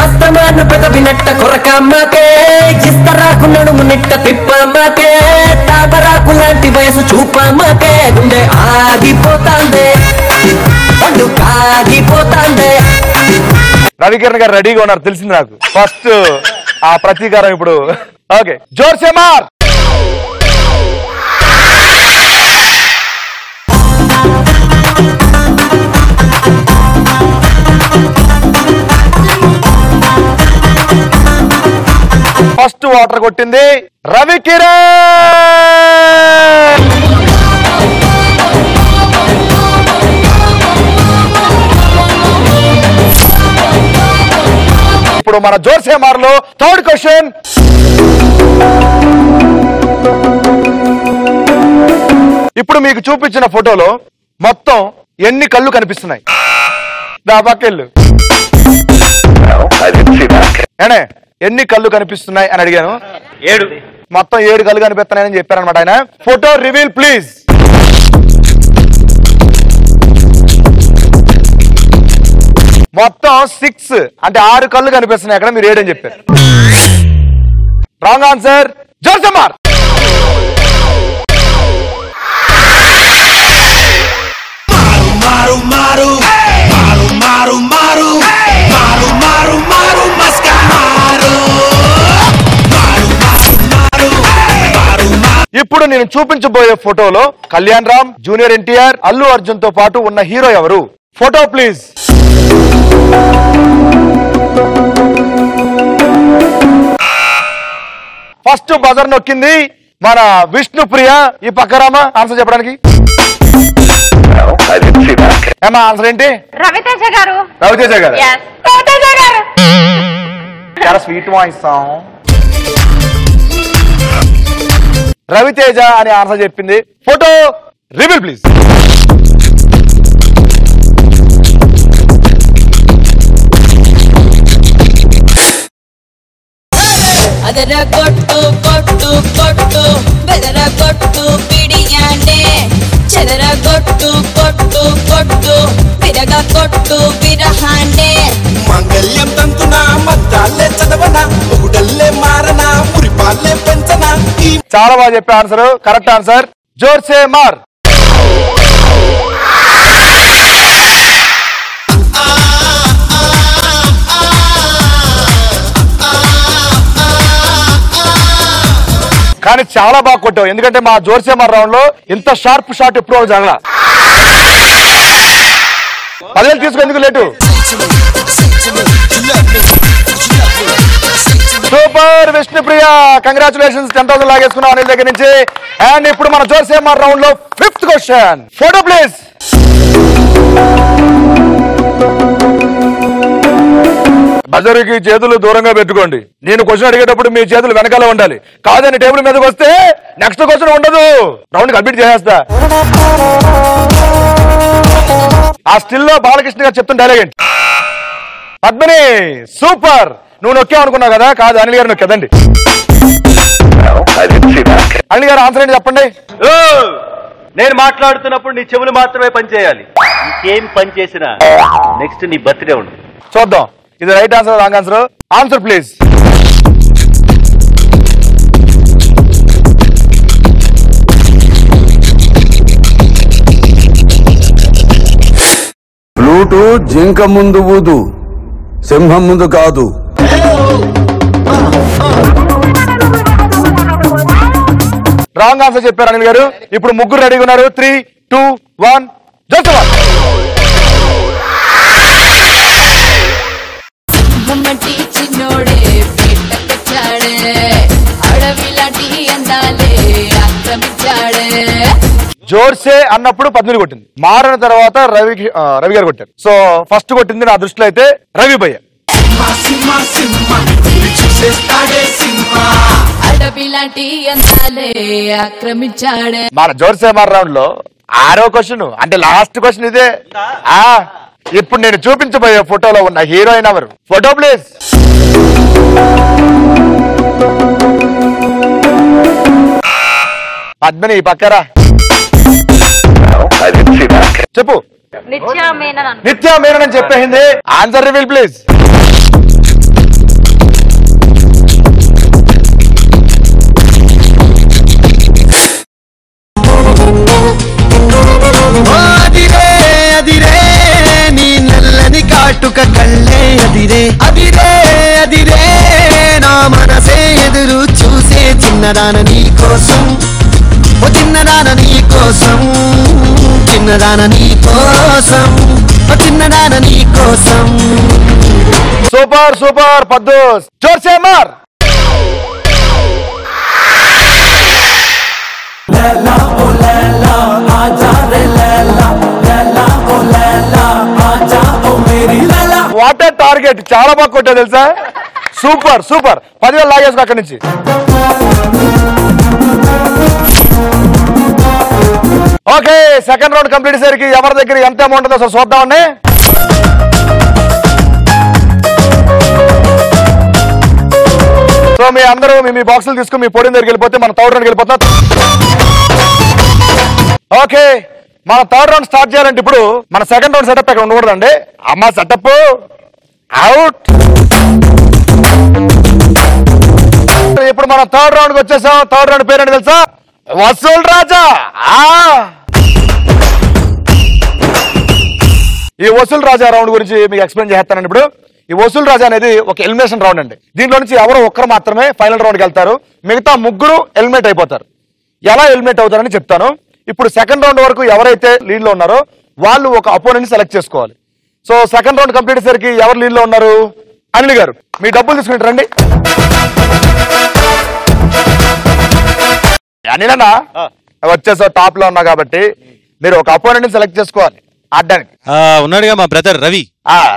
[SPEAKER 5] అస్తమాను పెదవినట్ట కొరకమ్మకే, ఇస్తరాకు నడుము నిట్ట తిప్పమ్మకే, తాబరాకు లాంటి వయసు చూపమ్మకే, గుండె ఆగిపోతాందే, పండు కాగిపోతాందే.
[SPEAKER 1] రవికిరణ్ గారు రెడీగా ఉన్నారు తెలిసింది నాకు. ఫస్ట్ ఆ ప్రతీకారం ఇప్పుడు. ఓకే జోర్సే మార్. ఫస్ట్ వాటర్ కొట్టింది రవికిరణ్. ఇప్పుడు ఇప్పుడు మన జోర్సేమార్ లో థర్డ్ క్వశ్చన్. ఇప్పుడు మీకు చూపించిన ఫోటోలో మొత్తం ఎన్ని కళ్ళు కనిపిస్తున్నాయి? దా పక్కెళ్ళు. ఏనే ఎన్ని కళ్ళు కనిపిస్తున్నాయి అని అడిగాను.
[SPEAKER 6] 7.
[SPEAKER 1] మొత్తం 7 కళ్ళు కనిపిస్తున్నాయని చెప్పారనమాట ఆయన. Photo reveal please. మొత్తం 6 అంటే 6 కళ్ళు కనిపిస్తున్నాయి అక్కడ, మీరు 7 అని చెప్పారు. Wrong answer. జోర్సేమార్.
[SPEAKER 3] మారు మారు మారు మారు మారు మారు మారు మారు మస్కా మారు మారు మారు మారు మారు.
[SPEAKER 1] ఇప్పుడు నేను చూపించబోయే ఫోటోలో కళ్యాణ్ రామ్, జూనియర్ ఎన్టీఆర్, అల్లు అర్జున్ తో పాటు ఉన్న హీరో ఎవరు? Photo please. ఫస్ట్ బజర్ నొక్కింది మన విష్ణుప్రియ. ఈ పక్కరామా ఆన్సర్ చెప్పడానికి. ఏమా ఆన్సర్ ఏంటి?
[SPEAKER 2] రవితేజ గారు.
[SPEAKER 1] రవితేజ గారు.
[SPEAKER 2] Yes. రవితేజ గారు.
[SPEAKER 1] చాలా స్వీట్ వాయిస్. రవితేజ అని ఆన్సర్ చెప్పింది. Photo reveal please.
[SPEAKER 11] ಅದರ ಕೊಟ್ಟು ಕೊಟ್ಟು ಕೊಟ್ಟು ಬೆದರ ಕೊಟ್ಟು ಬಿಡಿಯಾನೆ చెదర కొట్టు కొట్టు కొట్టు విరగ కొట్టు విరహాండే
[SPEAKER 3] మంగళ్యం తంతునా మద్దాలే చదవనా ఒకడల్లే మారనా మురిపాలే పెంచనా.
[SPEAKER 1] చాలా బాగా చెప్పే ఆన్సర్. Correct answer. జోర్సేమార్. కానీ చాలా బాగా కొట్టావు, ఎందుకంటే మా జోర్సేమార్ రౌండ్ లో ఇంత షార్ప్ షాట్ ఎప్పుడు జరగల. 10,000 తీసుకునేందుకు లేటు. Super Vishnupriya, congratulations. 10,000 లాగేసుకున్నాం అనిల్ దగ్గర నుంచి. అండ్ ఇప్పుడు మన జోర్సేమార్ రౌండ్ లో 5th క్వశ్చన్. Photo please. బజరుకి చేతులు దూరంగా పెట్టుకోండి. నేను క్వశ్చన్ అడిగేటప్పుడు మీ చేతులు వెనకాల ఉండాలి. కాదని టేబుల్ మీదకి వస్తే నెక్స్ట్ క్వశ్చన్ ఉండదు. రౌండ్ కంప్లీట్ చేసేస్తా. ఆ స్టిల్ లో బాలకృష్ణ గారు చెప్తున్న డైలాగ్ ఏంటి? పద్మిని సూపర్. నువ్వు నొక్కావు అనుకున్నావు కదా, కాదు అనిల్ గారు నొక్కేదండి. అనిల్ గారు ఆన్సర్ ఏంటి చెప్పండి.
[SPEAKER 6] నేను మాట్లాడుతున్నప్పుడు నీ చెవులు మాత్రమే పనిచేయాలి. ఇంకేం పని చేసినా నెక్స్ట్ నీ బర్త్డే ఉంటుంది.
[SPEAKER 1] చూద్దాం ఇది right answer wrong answer. Answer please.
[SPEAKER 12] Flute జింక ముందు ఊదు, సింహం ముందు కాదు.
[SPEAKER 1] రాంగ్ ఆన్సర్ చెప్పారు అనిల్ గారు. ఇప్పుడు ముగ్గురు రెడీగా ఉన్నారు. 3, 2, 1 జోర్సేమార్.
[SPEAKER 11] మమ్మటి చిన్నోడే పెట్టకొచ్చాడే అడవిలాంటి అందాలే ఆక్రమించాడే.
[SPEAKER 1] జోర్సే అన్నప్పుడు 18 కొట్టింది. మారిన తర్వాత రవి గారు కొట్టారు. సో ఫస్ట్ కొట్టింది నా దృష్టిలో అయితే రవి భయ్య.
[SPEAKER 11] అడవిలాంటి అందాలే ఆక్రమించాడే.
[SPEAKER 1] మన జోర్సేమార్ రౌండ్ లో 6వ క్వశ్చన్ అంటే లాస్ట్ క్వశ్చన్ ఇదే. ఇప్పుడు నేను చూపించబోయే ఫోటోలో ఉన్న హీరోయిన్ ఎవరు? Photo please. పద్మిని పక్కరా చెప్పు.
[SPEAKER 2] నిత్యా మేనన్.
[SPEAKER 1] నిత్యా మేనన్ అని చెప్పేసింది. Answer reveal please.
[SPEAKER 3] అదిరే అదిరే నీ నల్లని కాటుక కళ్ళే అదిరే అదిరే అదిరే నా మనసే ఎదురు చూసే చిన్నదాన నీ కోసం, ఓ చిన్నదాన నీ కోసం, చిన్నదాన నీ కోసం, ఓ చిన్నదాన నీ కోసం.
[SPEAKER 1] సూపర్ సూపర్ పద్దు. జోర్సేమార్.
[SPEAKER 4] लैला ओ लैला आजा रे लैला, लैला ओ लैला आजा ओ मेरी लैला.
[SPEAKER 1] What a target. చాలా బాగా కొట్టా తెలుసా. సూపర్ సూపర్ 10,000 లాగేసుకో అక్కడి నుంచి. ఓకే సెకండ్ రౌండ్ కంప్లీట్ అయ్యేసరికి ఎవరి దగ్గర ఎంత అమౌంట్ ఉందో అసలు చూద్దామండి. సో మీ అందరూ మీ బాక్సులు తీసుకుని మీ పొడిన దగ్గరికి వెళ్ళిపోతే మన థర్డ్ రౌండ్కి వెళ్ళిపోతాం. ఓకే మన థర్డ్ రౌండ్ స్టార్ట్ చేయాలంటే ఇప్పుడు మన సెకండ్ రౌండ్ సెటప్ ఇక్కడ ఉండకూడదండి. అమ్మ సెటప్ అవుట్. ఇప్పుడు మనం థర్డ్ రౌండ్కి వచ్చేసాం. థర్డ్ రౌండ్ పేరేంటి తెలుసా? వసూల్ రాజా. ఈ వసూల్ రాజా రౌండ్ గురించి మీకు ఎక్స్ప్లెయిన్ చేస్తానండి. ఇప్పుడు ఈ వసూల్ రాజా అనేది ఒక ఎలిమినేషన్ రౌండ్ అండి. దీంట్లో నుంచి ఎవరో ఒక్కరు మాత్రమే ఫైనల్ రౌండ్కి వెళ్తారు, మిగతా ముగ్గురు ఎలిమినేట్ అయిపోతారు. ఎలా ఎలిమినేట్ అవుతారని చెప్తాను. ఇప్పుడు సెకండ్ రౌండ్ వరకు ఎవరైతే లీడ్ లో ఉన్నారో వాళ్ళు ఒక అపోనెంట్ సెలెక్ట్ చేసుకోవాలి. సో సెకండ్ రౌండ్ కంప్లీట్ అయ్యేసరికి ఎవరు లీడ్ లో ఉన్నారు? అనిల్ గారు మీ డబ్బులు తీసుకుంటారు రండి. అనిల్ అన్న వచ్చేసా టాప్ లో ఉన్నా కాబట్టి మీరు ఒక అపోనెంట్ సెలెక్ట్ చేసుకోవాలి ఆడడానికి.
[SPEAKER 10] ఉన్నాడుగా మా బ్రదర్ రవి.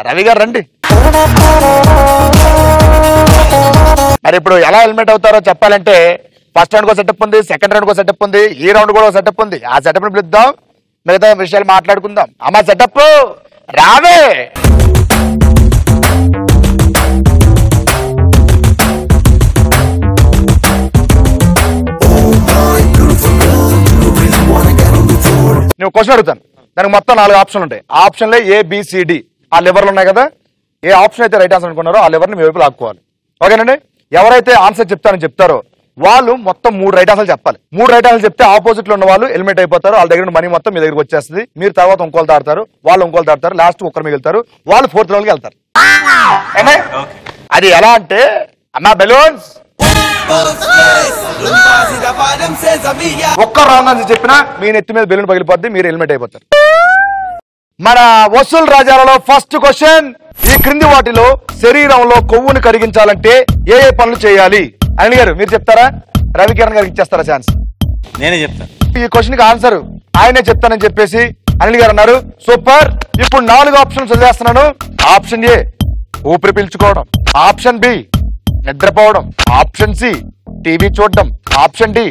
[SPEAKER 1] రవి గారు రండి. మరి ఇప్పుడు ఎలా ఎలిమినేట్ అవుతారో చెప్పాలంటే ఫస్ట్ రౌండ్ కో సెటప్ ఉంది, సెకండ్ రౌండ్ కో సెటప్ ఉంది, ఈ రౌండ్ కూడా సెటప్ ఉంది. ఆ సెటప్ ని పిలుద్దాం, మిగతా విషయాలు మాట్లాడుకుందాం. అమ్మ సెటప్ రావే. నువ్వు క్వశ్చన్ అడుగుతాను, దానికి మొత్తం 4 ఆప్షన్లు ఉంటాయి. ఆ ఆప్షన్లే ABCD. ఆ లెవర్లు ఉన్నాయి కదా, ఏ ఆప్షన్ అయితే రైట్ ఆన్సర్ అనుకున్నారో ఆ లెవర్ని మీ వైపు లాక్కోవాలి. ఓకేనండి. ఎవరైతే ఆన్సర్ చెప్తారో వాళ్ళు మొత్తం 3 రైట్ ఆన్సర్లు చెప్పాలి. 3 రైట్ ఆన్సర్లు చెప్తే ఆపోజిట్ లో ఉన్న వాళ్ళు ఎలిమినేట్ అయిపోతారు. వాళ్ళ దగ్గర మనీ మొత్తం మీ దగ్గరికి వచ్చేస్తుంది. మీరు తర్వాత ఇంకోళ్ళు దాడతారు, వాళ్ళు ఇంకోళ్ళు దాడతారు, లాస్ట్ ఒక్కరు మిగులుతారు. వాళ్ళు 4th రౌండ్కి వెళ్తారు. అది ఎలా అంటే అమ్మా బెలూన్స్ ఒక్క రాంగ్ ఆన్సర్ చెప్పినా మీ నెత్తి మీద బెలూన్ పగిలిపోద్ది, మీరు ఎలిమినేట్ అయిపోతారు. మన వసూల్ రాజాలలో ఫస్ట్ క్వశ్చన్, ఈ క్రింది వాటిలో శరీరంలో కొవ్వును కరిగించాలంటే ఏ ఏ పనులు చేయాలి? అనిల్ గారు మీరు చెప్తారా, రవికిరణ్ గారికి ఇచ్చేస్తారా ఛాన్స్?
[SPEAKER 10] నేనే చెప్తాను.
[SPEAKER 1] ఈ క్వశ్చన్ కి ఆన్సర్ ఆయనే చెప్తానని చెప్పేసి అనిల్ గారు అన్నారు. సూపర్. ఇప్పుడు 4 ఆప్షన్స్ వదిలేస్తున్నాను. ఆప్షన్ ఏ ఊపిరి పీల్చుకోవడం, ఆప్షన్ బి నిద్రపోవడం, ఆప్షన్ సి టీవీ చూడడం, ఆప్షన్ డి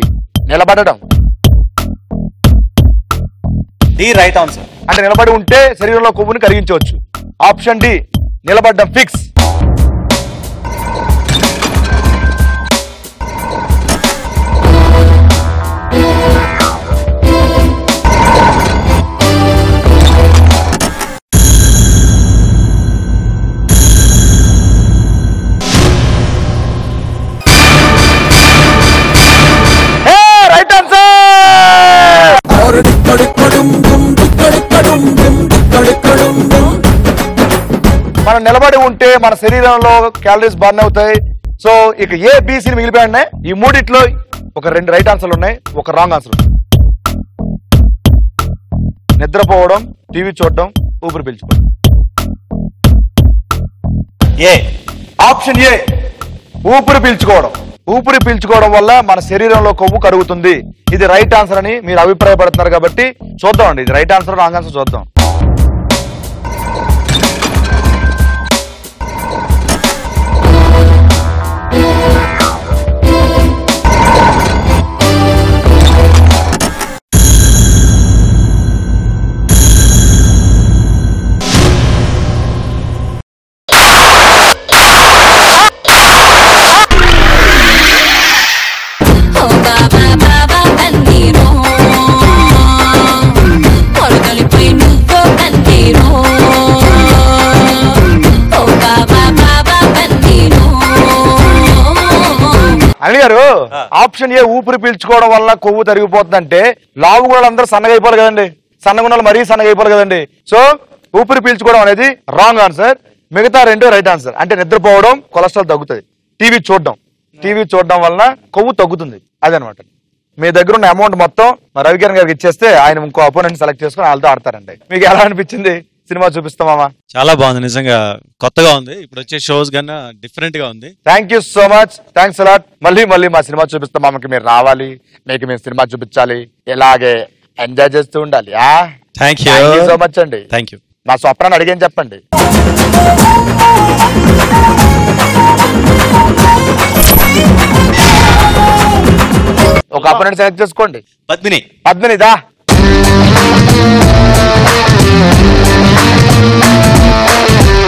[SPEAKER 1] నిలబడడం.
[SPEAKER 10] D right answer.
[SPEAKER 1] అంటే నిలబడి ఉంటే శరీరంలో కొవ్వుని కరిగించవచ్చు. ఆప్షన్ డి నిలబడడం ఫిక్స్. Right answer. మనం నిలబడి ఉంటే మన శరీరంలో క్యాలరీస్ బర్న్ అవుతాయి. సో ఇక ABCని మిగిలిపోయాయి. ఈ మూడిట్లో ఒక 2 రైట్ ఆన్సర్లు ఉన్నాయి, ఒక రాంగ్ ఆన్సర్. నిద్రపోవడం, టీవీ చూడడం, ఊపిరి పీల్చుకోవడం. ఆప్షన్ ఏ ఊపిరి పీల్చుకోవడం. ఊపిరి పీల్చుకోవడం వల్ల మన శరీరంలో కొవ్వు కరుగుతుంది. ఇది రైట్ ఆన్సర్ అని మీరు అభిప్రాయపడుతున్నారు కాబట్టి చూద్దామండి, ఇది రైట్ ఆన్సర్ రాంగ్ ఆన్సర్ చూద్దాం. అనిల్ గారు ఆప్షన్ ఏ ఊపిరి పీల్చుకోవడం వల్ల కొవ్వు తరిగిపోతుందంటే లావు కూడా అందరూ సన్నగా అయిపోవాలి కదండి, సన్నగా ఉన్న మరీ సన్నగా అయిపోవాలి కదండి. సో ఊపిరి పీల్చుకోవడం అనేది రాంగ్ ఆన్సర్. మిగతా 2 రైట్ ఆన్సర్. అంటే నిద్రపోవడం కొలెస్ట్రాల్ తగ్గుతుంది, టీవీ చూడడం వల్ల కొవ్వు తగ్గుతుంది. అదనమాట. మీ దగ్గర ఉన్న అమౌంట్ మొత్తం రవికిరణ్ గారికి ఇచ్చేస్తే ఆయన ఇంకో అపోనెంట్ సెలెక్ట్ చేసుకుని వాళ్ళతో ఆడతారండి. మీకు ఎలా అనిపించింది సినిమా? చూపిస్తామా?
[SPEAKER 10] చాలా బాగుంది, నిజంగా కొత్తగా ఉంది. ఇప్పుడు వచ్చే షోస్ కన్నా డిఫరెంట్ గా ఉంది.
[SPEAKER 1] Thank you so much, thanks a lot. మళ్ళీ మా సినిమా చూపిస్తాం. మాకు మీరు రావాలి, మీకు మేము సినిమా చూపించాలి, ఇలాగే ఎంజాయ్ చేస్తూ ఉండాలి.
[SPEAKER 10] థ్యాంక్ యూ
[SPEAKER 1] సో మచ్ అండి.
[SPEAKER 10] Thank you.
[SPEAKER 1] మా స్వప్నాన్ని అడిగేం చెప్పండి. ఒక అపోనెంట్ సెలెక్ట్ చేసుకోండి.
[SPEAKER 6] పద్మిని.
[SPEAKER 1] పద్మినిదా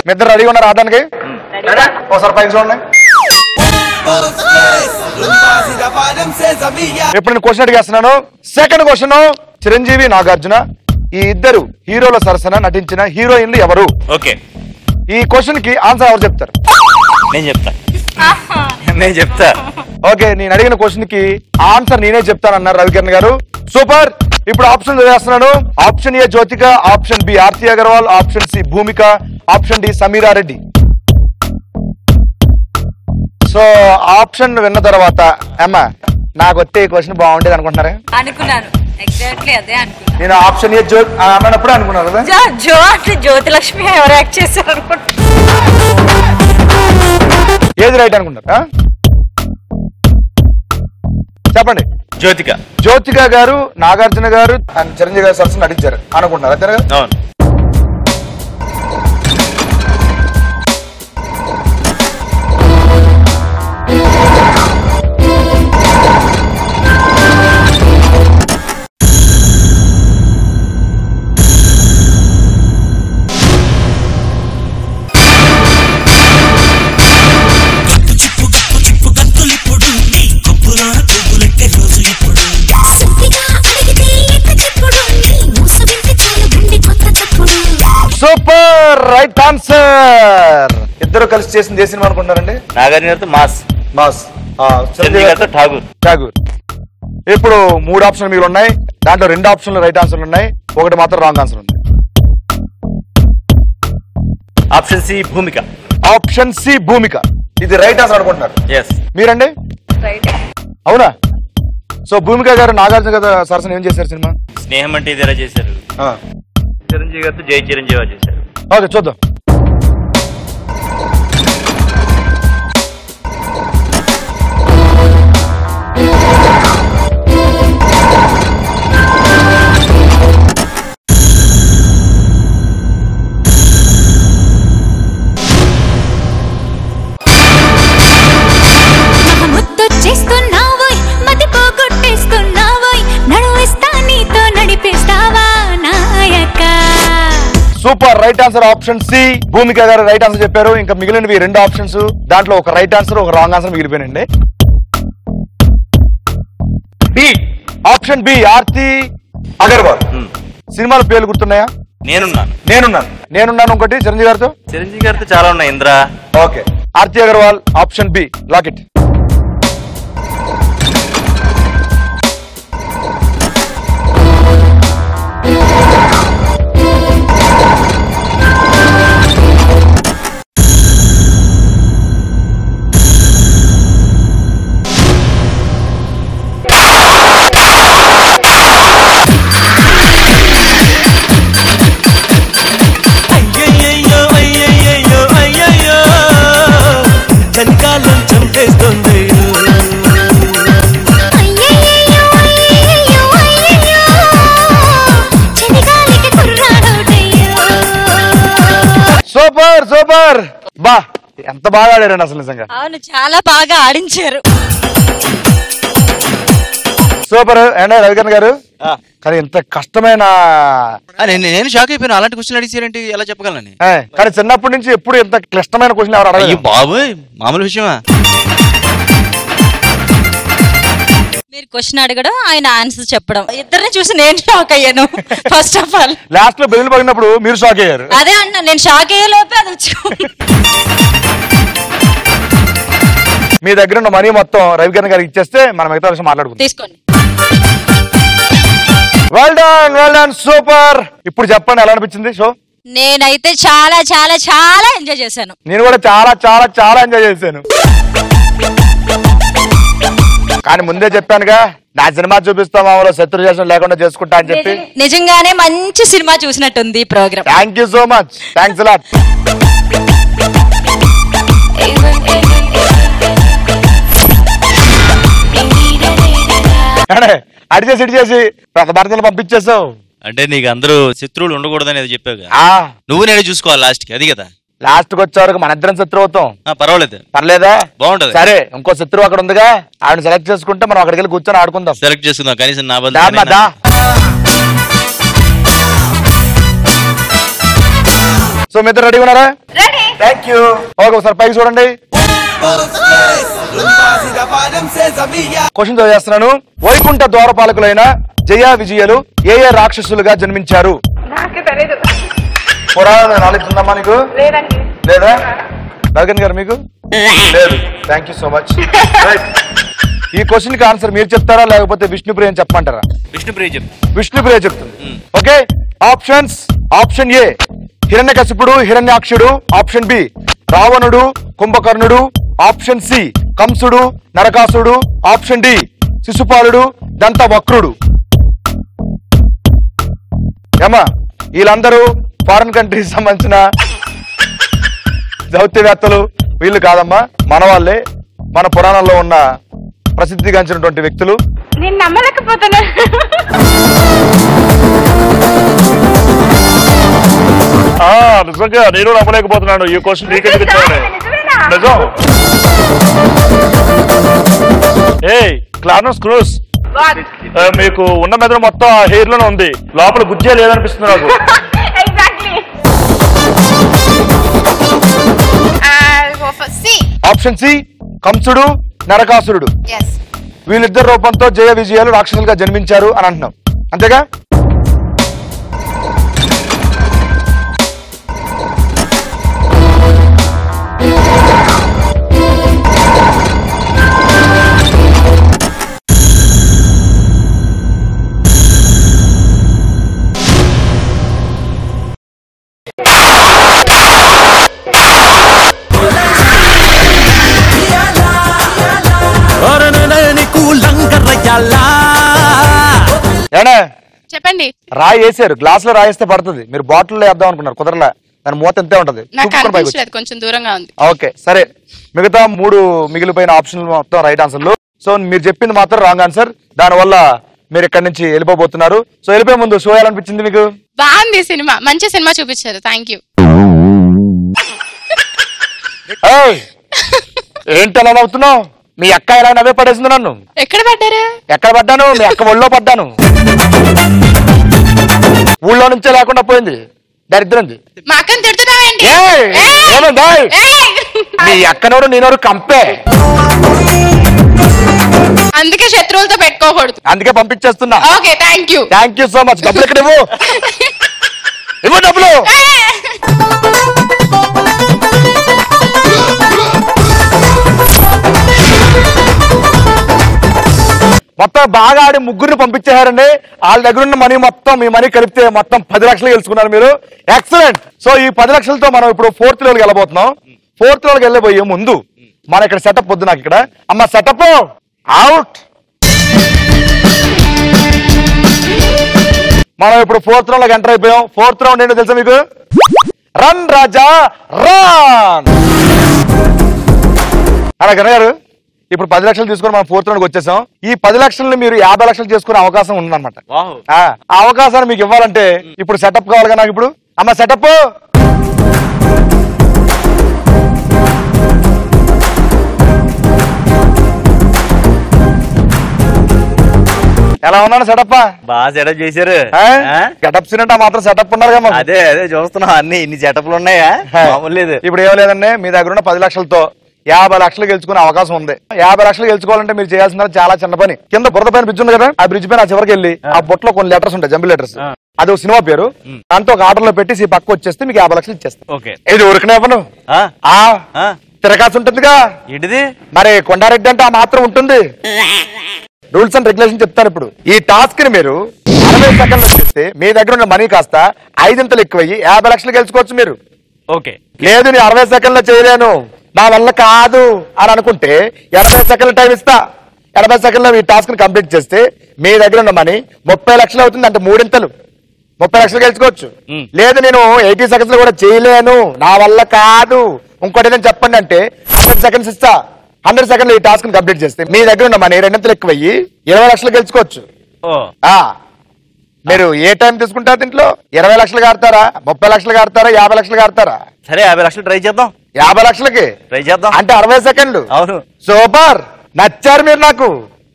[SPEAKER 1] మీ ఇద్దరు రెడీగా ఉన్నారు ఆడడానికి? ఒకసారి పైకి చూడండి. ఇప్పుడు నేను క్వశ్చన్ అడిగేస్తున్నాను. సెకండ్ క్వశ్చన్, చిరంజీవి నాగార్జున ఈ ఇద్దరు హీరోల సరసన నటించిన హీరోయిన్లు ఎవరు?
[SPEAKER 6] ఓకే.
[SPEAKER 1] ఈ క్వశ్చన్ కి ఆన్సర్ ఎవరు చెప్తారు?
[SPEAKER 6] నేను చెప్తా.
[SPEAKER 1] ఓకే, నేను అడిగిన క్వశ్చన్ కి ఆన్సర్ నేనే చెప్తానన్నారు రవికిరణ్ గారు. సూపర్. ఇప్పుడు ఆప్షన్ చదివేస్తున్నాను. Option A Jyothika, option B Aarthi Agarwal, option C Bhumika, option D Sameera Reddy. So option విన్న తర్వాత అమ్మా నాకు వచ్చే ఈ క్వశ్చన్ బాగుండేది అనుకుంటున్నారా?
[SPEAKER 13] అనుకున్నాను. ఎగ్జాక్ట్లీ అదే అనుకున్నాను.
[SPEAKER 1] నేను ఆప్షన్ ఏ అన్నప్పుడు అనుకున్నాను కదా.
[SPEAKER 13] జ్యోతి లక్ష్మి ఎవరు యాక్ట్ చేశారు అనుకుంటా.
[SPEAKER 1] ఏది రైట్ అనుకుంటారా? చెప్పండి.
[SPEAKER 6] జ్యోతిక.
[SPEAKER 1] జ్యోతిక గారు నాగార్జున గారు అండ్ చిరంజీవి గారు సరసన నటించారు అనుకుంటున్నారు అంతే కదా?
[SPEAKER 6] అవును.
[SPEAKER 1] Super right answer. ఇద్దరు కలిసి చేసింది ఏ సినిమా అనుకుంటారండి?
[SPEAKER 6] నాగార్జున గారితో మాస్. చిరంజీవి గారితో ఠాగూర్. ఇప్పుడు 3 ఆప్షన్లు మీరు ఉన్నాయి. దాంట్లో 2 ఆప్షన్లు రైట్ ఆన్సర్లు ఉన్నాయి, ఒకటి మాత్రం రాంగ్ ఆన్సర్ ఉంది.
[SPEAKER 14] Option C Bhumika.
[SPEAKER 1] Option C భూమిక ఇది రైట్ ఆన్సర్ అనుకుంటున్నారు.
[SPEAKER 14] ఎస్.
[SPEAKER 1] మీరండి? అవునా? సో భూమిక గారు నాగార్జున గారు సరసన ఏం చేశారు సినిమా?
[SPEAKER 14] స్నేహం అంటే ఇదేలా చేశారు. చిరంజీవి గారితో జై చిరంజీవి చేశారు.
[SPEAKER 1] ఓకే చూద్దాం. Super right answer option C Bhumika గారు రైట్ ఆన్సర్ చెప్పారు. ఇంకా మిగిలినవి 2 ఆప్షన్స్, దాంట్లో ఒక రైట్ ఆన్సర్ ఒక రాంగ్ ఆన్సర్ మిగిలిపోయినండి. B option B Aarthi Agarwal. సినిమాల పేర్లు గుర్తున్నాయా? నేనున్నాను ఒకటి చిరంజీవి గారితో
[SPEAKER 14] చాలా ఉన్నాయి. Indra.
[SPEAKER 1] Okay Aarthi Agarwal option B lock it. Super super. బా ఎంత బాగా ఆడారండి అసలు నిజంగా.
[SPEAKER 13] అవును చాలా బాగా ఆడించారు.
[SPEAKER 1] సూపర్ అండ్ రవికరణ్ గారు. కానీ ఎంత కష్టమైన
[SPEAKER 6] నేను షాక్ అయిపోయాను. అలాంటి క్వశ్చన్ అడిగారంటే ఎలా చెప్పగలని.
[SPEAKER 1] కానీ చిన్నప్పటి నుంచి ఎప్పుడు ఎంత క్లిష్టమైన క్వశ్చన్ ఎవరు అడగలేదు.
[SPEAKER 6] బాబోయ్ మామూలు విషయమా?
[SPEAKER 13] మీరు క్వశ్చన్ అడగడం ఆయన ఆన్సర్ చెప్పడం ఇద్దరిని చూసి నేను షాక్ అయ్యాను. ఫస్ట్ ఆఫ్ ఆల్
[SPEAKER 1] లాస్ట్ లో బెదిరి పడినప్పుడు మీరు షాక్ అయ్యారు.
[SPEAKER 13] అదే అన్నా నేను షాక్ అయ్యే లోపే అది వచ్చి
[SPEAKER 1] మీ దగ్గర ఉన్న మనీ మొత్తం రవికరణ్ గారికి ఇచ్చేస్తే మనం మిగతా విషయం మాట్లాడుకుందాం.
[SPEAKER 13] తీసుకోండి.
[SPEAKER 1] Well done super. ఇప్పుడు చెప్పండి ఎలా అనిపించింది షో?
[SPEAKER 13] నేనైతే చాలా చాలా చాలా ఎంజాయ్ చేశాను.
[SPEAKER 1] నేను కూడా చాలా చాలా చాలా ఎంజాయ్ చేశాను. కానీ ముందే చెప్పానుగా నా సినిమా చూపిస్తాం శత్రుజాసం లేకుండా చేసుకుంటా అని చెప్పి.
[SPEAKER 13] నిజంగానే మంచి సినిమా చూసినట్టుంది ఈ programme.
[SPEAKER 1] Thank you so much. Thanks lot. అడిచేసి ఇడిచేసి భర్తలు పంపించేసావు
[SPEAKER 6] అంటే నీకు అందరూ శత్రువులు ఉండకూడదని అది చెప్పావు. నువ్వు నేను చూసుకోవాలి లాస్ట్ కి. అది కదా
[SPEAKER 1] లాస్ట్ కి వచ్చే వరకు మన ఇద్దరం శత్రువు అవుతాం.
[SPEAKER 6] పర్వాలేదు.
[SPEAKER 1] పర్లేదా?
[SPEAKER 6] బాగుంటది.
[SPEAKER 1] సరే ఇంకో శత్రువు అక్కడ ఉందిగా, ఆవిడ సెలెక్ట్ చేసుకుంటే మనం అక్కడికి వెళ్ళి కూర్చొని ఆడుకుందాం.
[SPEAKER 6] సెలెక్ట్ చేసుకుందాం కనీసం నా
[SPEAKER 1] దా. సో మీ ఇద్దరు రెడీ ఉన్నారా? Thank you. ఓకే ఒకసారి పైకి చూడండి. క్వశ్చన్ చేస్తున్నాను. వైకుంఠ ద్వారపాలకులైన జయ విజయలు ఏ ఏ రాక్షసులుగా జన్మించారు? పురాణ నాలెడ్జ్ ఉందమ్మా నీకు? లేదా? నగన్ గారు మీకు లేదు. Thank you so much. ఈ క్వశ్చన్ కి ఆన్సర్ మీరు చెప్తారా లేకపోతే విష్ణుప్రియ అని చెప్పమంటారా? విష్ణుప్రియ చెప్తుంది. Okay options. ఆప్షన్ ఏ హిరణ్యకశిపుడు హిరణ్యాక్షుడు. ఆప్షన్ బి రావణుడు కుంభకర్ణుడు. ఆప్షన్ సి కంసుడు నరకాసుడు. ఆప్షన్ డి శిశుపాలుడు దంతవక్రుడు. ఏమా వీళ్ళందరూ ఫారిన్ కంట్రీస్ సంబంధించిన దౌత్యవేత్తలు వీళ్ళు కాదమ్మా, మన వాళ్ళే, మన పురాణంలో ఉన్న ప్రసిద్ధిగాంచినటువంటి వ్యక్తులు.
[SPEAKER 2] నేను నమ్మలేకపోతున్నా.
[SPEAKER 1] నిజంగా నేను నమ్మలేకపోతున్నాను. ఈ క్వశ్చన్ నీకెందుకు ఇచ్చాను? నిజం. క్లానోస్ క్రూస్ మీకు ఉన్న మెదడు మొత్తం హెయిర్ లోనే ఉంది, లోపల గుజ్జే లేదనిపిస్తుంది నాకు. ఆప్షన్ సి కంసుడు నరకాసురుడు. వీళ్ళిద్దరు రూపంతో జయ విజయాలు రాక్షసులుగా జన్మించారు అని అంటున్నాం, అంతేగా?
[SPEAKER 2] చెప్పండి.
[SPEAKER 1] రాయి వేసారు, గ్లాస్ లో రాయిస్తే పడుతుంది, మీరు బాటిల్లో వేద్దాం అనుకున్నారు, కుదరలే. దాని మూత ఎంతే ఉంటది.
[SPEAKER 2] కొంచెం దూరంగా ఉంది.
[SPEAKER 1] ఓకే సరే, మిగతా 3 మిగిలిపోయిన ఆప్షన్ మొత్తం రైట్ ఆన్సర్లు. సో మీరు చెప్పింది మాత్రం రాంగ్ ఆన్సర్. దానివల్ల మీరు ఇక్కడి నుంచి వెళ్ళిపోబోతున్నారు. సో వెళ్ళిపోయే ముందు షో ఎలా అనిపించింది మీకు?
[SPEAKER 2] బాగుంది సినిమా, మంచి సినిమా చూపించారు. Thank you.
[SPEAKER 1] ఏంటి అలా నవ్వుతున్నావు? మీ అక్క ఎలా నవ్వే పడేసింది నన్ను.
[SPEAKER 2] ఎక్కడ పడ్డారు?
[SPEAKER 1] ఎక్కడ పడ్డాను? మీ అక్క ఒళ్ళో పడ్డాను. ఊళ్ళో నుంచే లేకుండా పోయింది, దరిద్రంది.
[SPEAKER 2] మా అక్కని తిడుతున్నావేంటి?
[SPEAKER 1] మీ అక్కనోడు నేనోడు కంపే,
[SPEAKER 2] అందుకే శత్రువులతో పెట్టుకోకూడదు,
[SPEAKER 1] అందుకే పంపించేస్తున్నా.
[SPEAKER 2] Okay thank you.
[SPEAKER 1] Thank you so much. డబ్బులు ఎక్కడ ఇవ్వు, ఇవ్వు డబ్బులు. మొత్తం బాగా ఆడి ముగ్గురిని పంపించేశారండి. వాళ్ళ దగ్గర ఉన్న మనీ మొత్తం, మీ మనీ కలిపితే మొత్తం 10 లక్షలు గెలుచుకున్నారు మీరు. ఎక్సలెంట్. సో ఈ 10 లక్షలతో మనం ఇప్పుడు 4th లెవెల్కి వెళ్ళబోతున్నాం. 4th లెవెల్కి వెళ్ళబోయే ముందు మన ఇక్కడ సెటప్ వద్దు నాకు. ఇక్కడ అమ్మ సెటప్ అవుట్. మనం ఇప్పుడు 4th రౌండ్లోకి ఎంటర్ అయిపోయాం. 4th రౌండ్ ఏంటో తెలుసా మీకు? రన్ రాజా రన్. అలాగే గారు ఇప్పుడు 10 లక్షలు తీసుకొని మనం 4th రౌండ్కి వచ్చేసాం. ఈ 10 లక్షలను మీరు 50 లక్షలు చేసుకునే అవకాశం ఉందన్నమాట. ఆ అవకాశాన్ని మీకు ఇవ్వాలంటే ఇప్పుడు సెటప్ కావాలిగా నాకు. ఇప్పుడు అమ్మ సెటప్. ఎలా ఉన్నాను సెటప్?
[SPEAKER 6] బాగా సెటప్ చేశారు.
[SPEAKER 1] సెటప్ సినంటే మాత్రం సెటప్ ఉన్నారు.
[SPEAKER 6] అదే అదే చూస్తున్నాం, అన్ని ఇన్ని సెటప్లు ఉన్నాయా? లేదు.
[SPEAKER 1] ఇప్పుడు ఏం లేదండి, మీ దగ్గర ఉన్న 10 లక్షలతో 50 లక్షలు గెలుచుకునే అవకాశం ఉంది. 50 లక్షలు గెలుచుకోవాలంటే మీరు చేయాల్సిన చాలా చిన్న పని. కింద బురద పైన బ్రిడ్జ్ ఉంది కదా, ఆ బ్రిడ్జ్ పైన చివరికి వెళ్ళి ఆ బొట్లో కొన్ని లెటర్స్ ఉంటాయి, జంబుల్ లెటర్స్. అది ఒక సినిమా పేరు. దాంతో ఒక ఆర్డర్ లో పెట్టి ఈ పక్క వచ్చేస్తే మీకు 50 లక్షలు ఇచ్చేస్తాను. ఇది ఊరికనే ఇవ్వను, తిరగాల్సి ఉంటుందిగా.
[SPEAKER 6] ఏంటిది
[SPEAKER 1] మరి కొండారెడ్డి అంటే ఆ మాత్రం ఉంటుంది. రూల్స్ అండ్ రెగ్యులేషన్ చెప్తాను. ఇప్పుడు ఈ టాస్క్ ని మీరు 60 సెకండ్లు చేస్తే మీ దగ్గర ఉన్న మనీ కాస్త 5 ఎక్కువయ్యి 50 లక్షలు గెలుచుకోవచ్చు మీరు.
[SPEAKER 6] ఓకే.
[SPEAKER 1] లేదు నేను 60 సెకండ్లో చేయలేను, నా వల్ల కాదు అని అనుకుంటే 80 సెకండ్ల టైం ఇస్తా. 80 సెకండ్లో ఈ టాస్క్ ని కంప్లీట్ చేస్తే మీ దగ్గర ఉన్న మనీ 30 లక్షలు అవుతుంది. అంటే 3 30 లక్షలు గెలుచుకోవచ్చు. లేదు నేను 80 సెకండ్స్ లో కూడా చేయలేను, నా వల్ల కాదు, ఇంకోటి ఏదైనా చెప్పండి అంటే 100 సెకండ్స్ ఇస్తా. 100 సెకండ్లు ఈ టాస్క్ ని కంప్లీట్ చేస్తే మీ దగ్గర ఉన్న మనీ 2 ఎక్కువయ్యి 20 లక్షలు గెలుచుకోవచ్చు. మీరు ఏ టైం తీసుకుంటారు దీంట్లో? 20 లక్షలు కడతారా, 30 లక్షలు కడతారా, 50 లక్షలు కడతారా?
[SPEAKER 6] సరే 50 లక్షలు ట్రై చేద్దాం.
[SPEAKER 1] 50 లక్షలకి
[SPEAKER 6] ట్రై చేద్దాం
[SPEAKER 1] అంటే 60 సెకండ్లు.
[SPEAKER 6] అవును.
[SPEAKER 1] సూపర్, నచ్చారు మీరు నాకు.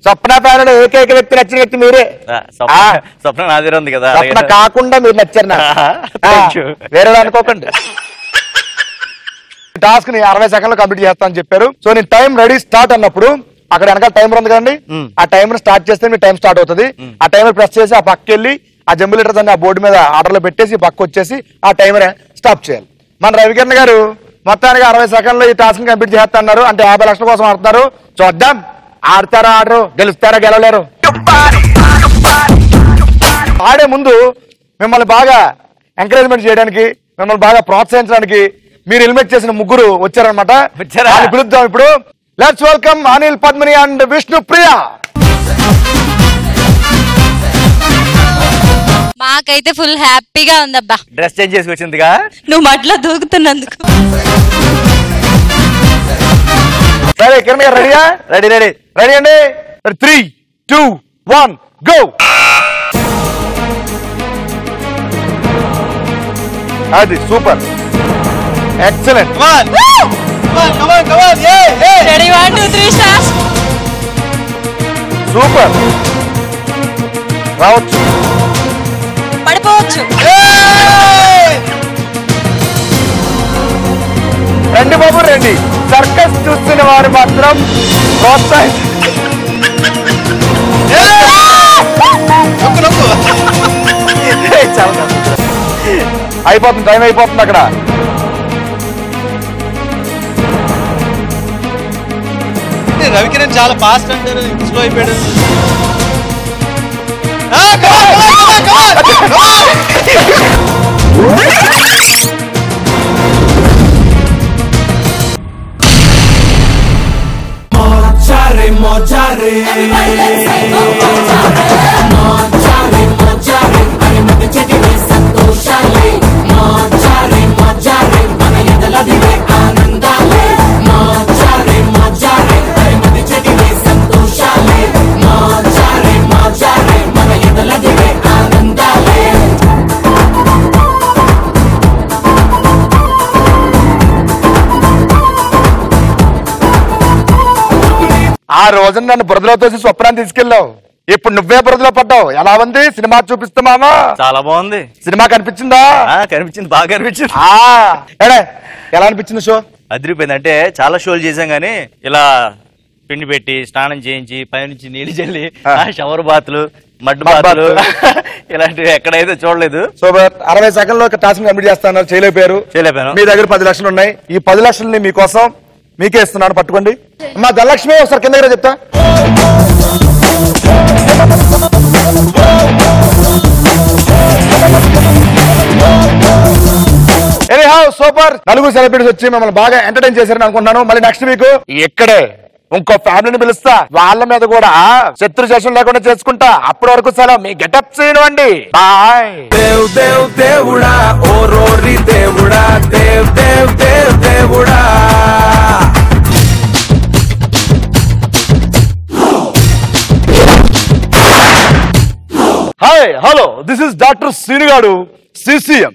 [SPEAKER 1] స్వప్న ఫ్యామిలీలో ఏకైక వ్యక్తి నచ్చిన వ్యక్తి మీరే.
[SPEAKER 6] స్వప్న నా దగ్గర ఉంది కదా.
[SPEAKER 1] స్వప్న కాకుండా మీరు నచ్చారు నాకు. వేరే అనుకోకండి. టాస్క్ ని 60 సెకండ్లు కంప్లీట్ చేస్తానని చెప్పారు. సో నేను టైం రెడీ స్టార్ట్ అన్నప్పుడు అక్కడ వెనకాల టైమర్ ఉంది కదండి, ఆ టైమర్ స్టార్ట్ చేస్తే మీ టైం స్టార్ట్ అవుతుంది. ఆ టైమర్ ప్రెస్ చేసి ఆ పక్క వెళ్ళి ఆ జంబు లీటర్స్ అన్ని ఆ బోర్డు మీద ఆర్డర్ లో పెట్టేసి పక్క వచ్చేసి ఆ టైమర్ స్టాప్ చేయాలి. మన రవికిరణ్ గారు మొత్తానికి 60 సెకండ్లు ఈ టాస్క్ కంప్లీట్ చేస్తున్నారు. అంటే 50 లక్షల కోసం ఆడుతున్నారు. చూద్దాం ఆడతారా ఆడరు, గెలుస్తారా గెలవలేరు. ఆడే ముందు మిమ్మల్ని బాగా ఎంకరేజ్మెంట్ చేయడానికి, మిమ్మల్ని బాగా ప్రోత్సహించడానికి మీరు ఎలిమినేట్ చేసిన ముగ్గురు వచ్చారనమాట. పిలుద్దాం ఇప్పుడు. Let's welcome Anil, Padmini and Vishnu Priya.
[SPEAKER 13] మాకైతే ఫుల్ హ్యాపీగా ఉందబ్బా.
[SPEAKER 6] డ్రెస్ చేంజ్ చేసి వచ్చిందిగా
[SPEAKER 13] నువ్వు మట్లో దూకుతున్నందుకు.
[SPEAKER 1] సరే కిరణ్ గారు రెడీయా?
[SPEAKER 6] రెడీ రెడీ
[SPEAKER 1] రెడీ అండి. 3, 2, 1 గో. అది super, excellent.
[SPEAKER 13] Ready 1 2 3 start.
[SPEAKER 1] Super, రావచ్చు,
[SPEAKER 13] పడిపోవచ్చు.
[SPEAKER 1] రండి బాబు రండి. సర్కస్ చూస్తున్న వారు మాత్రం అయిపోతుంది, టైం అయిపోతుంది అక్కడ.
[SPEAKER 10] రవికిరణ్ చాలా ఫాస్ట్ అంటారు, స్లో అయిపోయాడు.
[SPEAKER 7] Mojare, mojare, mojare, mojare, are madi chedile santoshale. Mojare, mojare, mana yadaladile aanandale. Mojare, mojare, are madi chedile santoshale. Mojare, mojare, mana yadaladile aanandale.
[SPEAKER 1] ఆ రోజున నన్ను బురదలో తోసి స్వప్నాన్ని తీసుకెళ్ళావు. ఇప్పుడు నువ్వే బురదలో పడ్డావు. ఎలా ఉంది సినిమా? చూపిస్తామా?
[SPEAKER 6] చాలా బాగుంది
[SPEAKER 1] సినిమా. కనిపించిందా?
[SPEAKER 6] కనిపించింది, బాగా కనిపించింది.
[SPEAKER 1] ఎలా అనిపించింది షో?
[SPEAKER 6] అదిరిపోయింది. అంటే చాలా షోలు చేసాం గానీ ఇలా పిండి పెట్టి స్నానం చేయించి పైనుంచి నీళ్ళు చల్లి షవర్ బాతులు, మడ్ బాతులు ఇలాంటివి ఎక్కడైతే చూడలేదు.
[SPEAKER 1] సో 60 సెకండ్లో టాస్క్ కంప్లీట్ చేస్తున్నారు, చేయలేకపోయారు. మీ దగ్గర 10 లక్షలు ఉన్నాయి. ఈ 10 లక్షలని మీకోసం మీకే ఇస్తున్నాను, పట్టుకోండి. అమ్మా ధనలక్ష్మి ఒకసారి కింద చెప్తా. సూపర్. నలుగురు సెలబ్రిటీస్ వచ్చి మిమ్మల్ని బాగా ఎంటర్టైన్ చేశారని అనుకుంటున్నాను. మళ్ళీ నెక్స్ట్ వీక్ ఇక్కడే ఇంకో ఫ్యామిలీని పిలుస్తా, వాళ్ళ మీద కూడా శత్రు శేషం లేకుండా చేసుకుంటా. అప్పటి వరకు సెలవు. మీ గెటప్ చేయనివ్వండి. బాయ్.
[SPEAKER 7] దేవ్ దేవ్ దేవుడా, ఓ రోరి దేవుడా, దేవ్ దేవ్ దేవ్ దేవుడా.
[SPEAKER 1] Hi, hello, this is doctor శ్రీనుగాడు, సిసిఎం.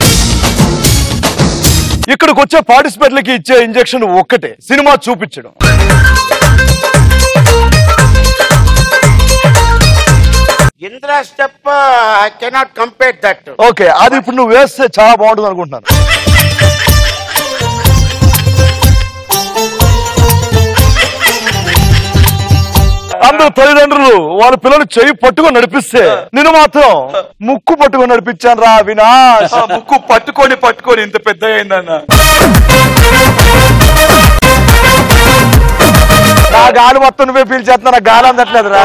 [SPEAKER 1] ఇక్కడికి వచ్చే పార్టిసిపేట్లకి ఇచ్చే ఇంజెక్షన్ ఒక్కటే, సినిమా చూపించడం.
[SPEAKER 15] Indra step I cannot compare that.
[SPEAKER 1] Okay, అది ఇప్పుడు నువ్వు వేస్తే చాలా బాగుంటుంది అనుకుంటున్నాను. అందరూ తల్లిదండ్రులు వాళ్ళ పిల్లలు చెయ్యి పట్టుకొని నడిపిస్తే నేను మాత్రం ముక్కు పట్టుకొని నడిపించాను రా వినాష్. ముక్కు పట్టుకొని ఇంత పెద్ద అయిందన్న. నా గాలి మొత్తం నువ్వే పీల్చేస్తున్నా, నా గాలి అందట్లేదు రా.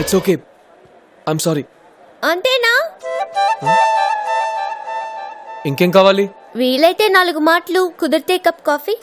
[SPEAKER 16] It's okay, I'm sorry.
[SPEAKER 17] అంతేనా?
[SPEAKER 16] ఇంకేం కావాలి?
[SPEAKER 17] వీలైతే 4 మాటలు, కుదిరితే కప్ కాఫీ.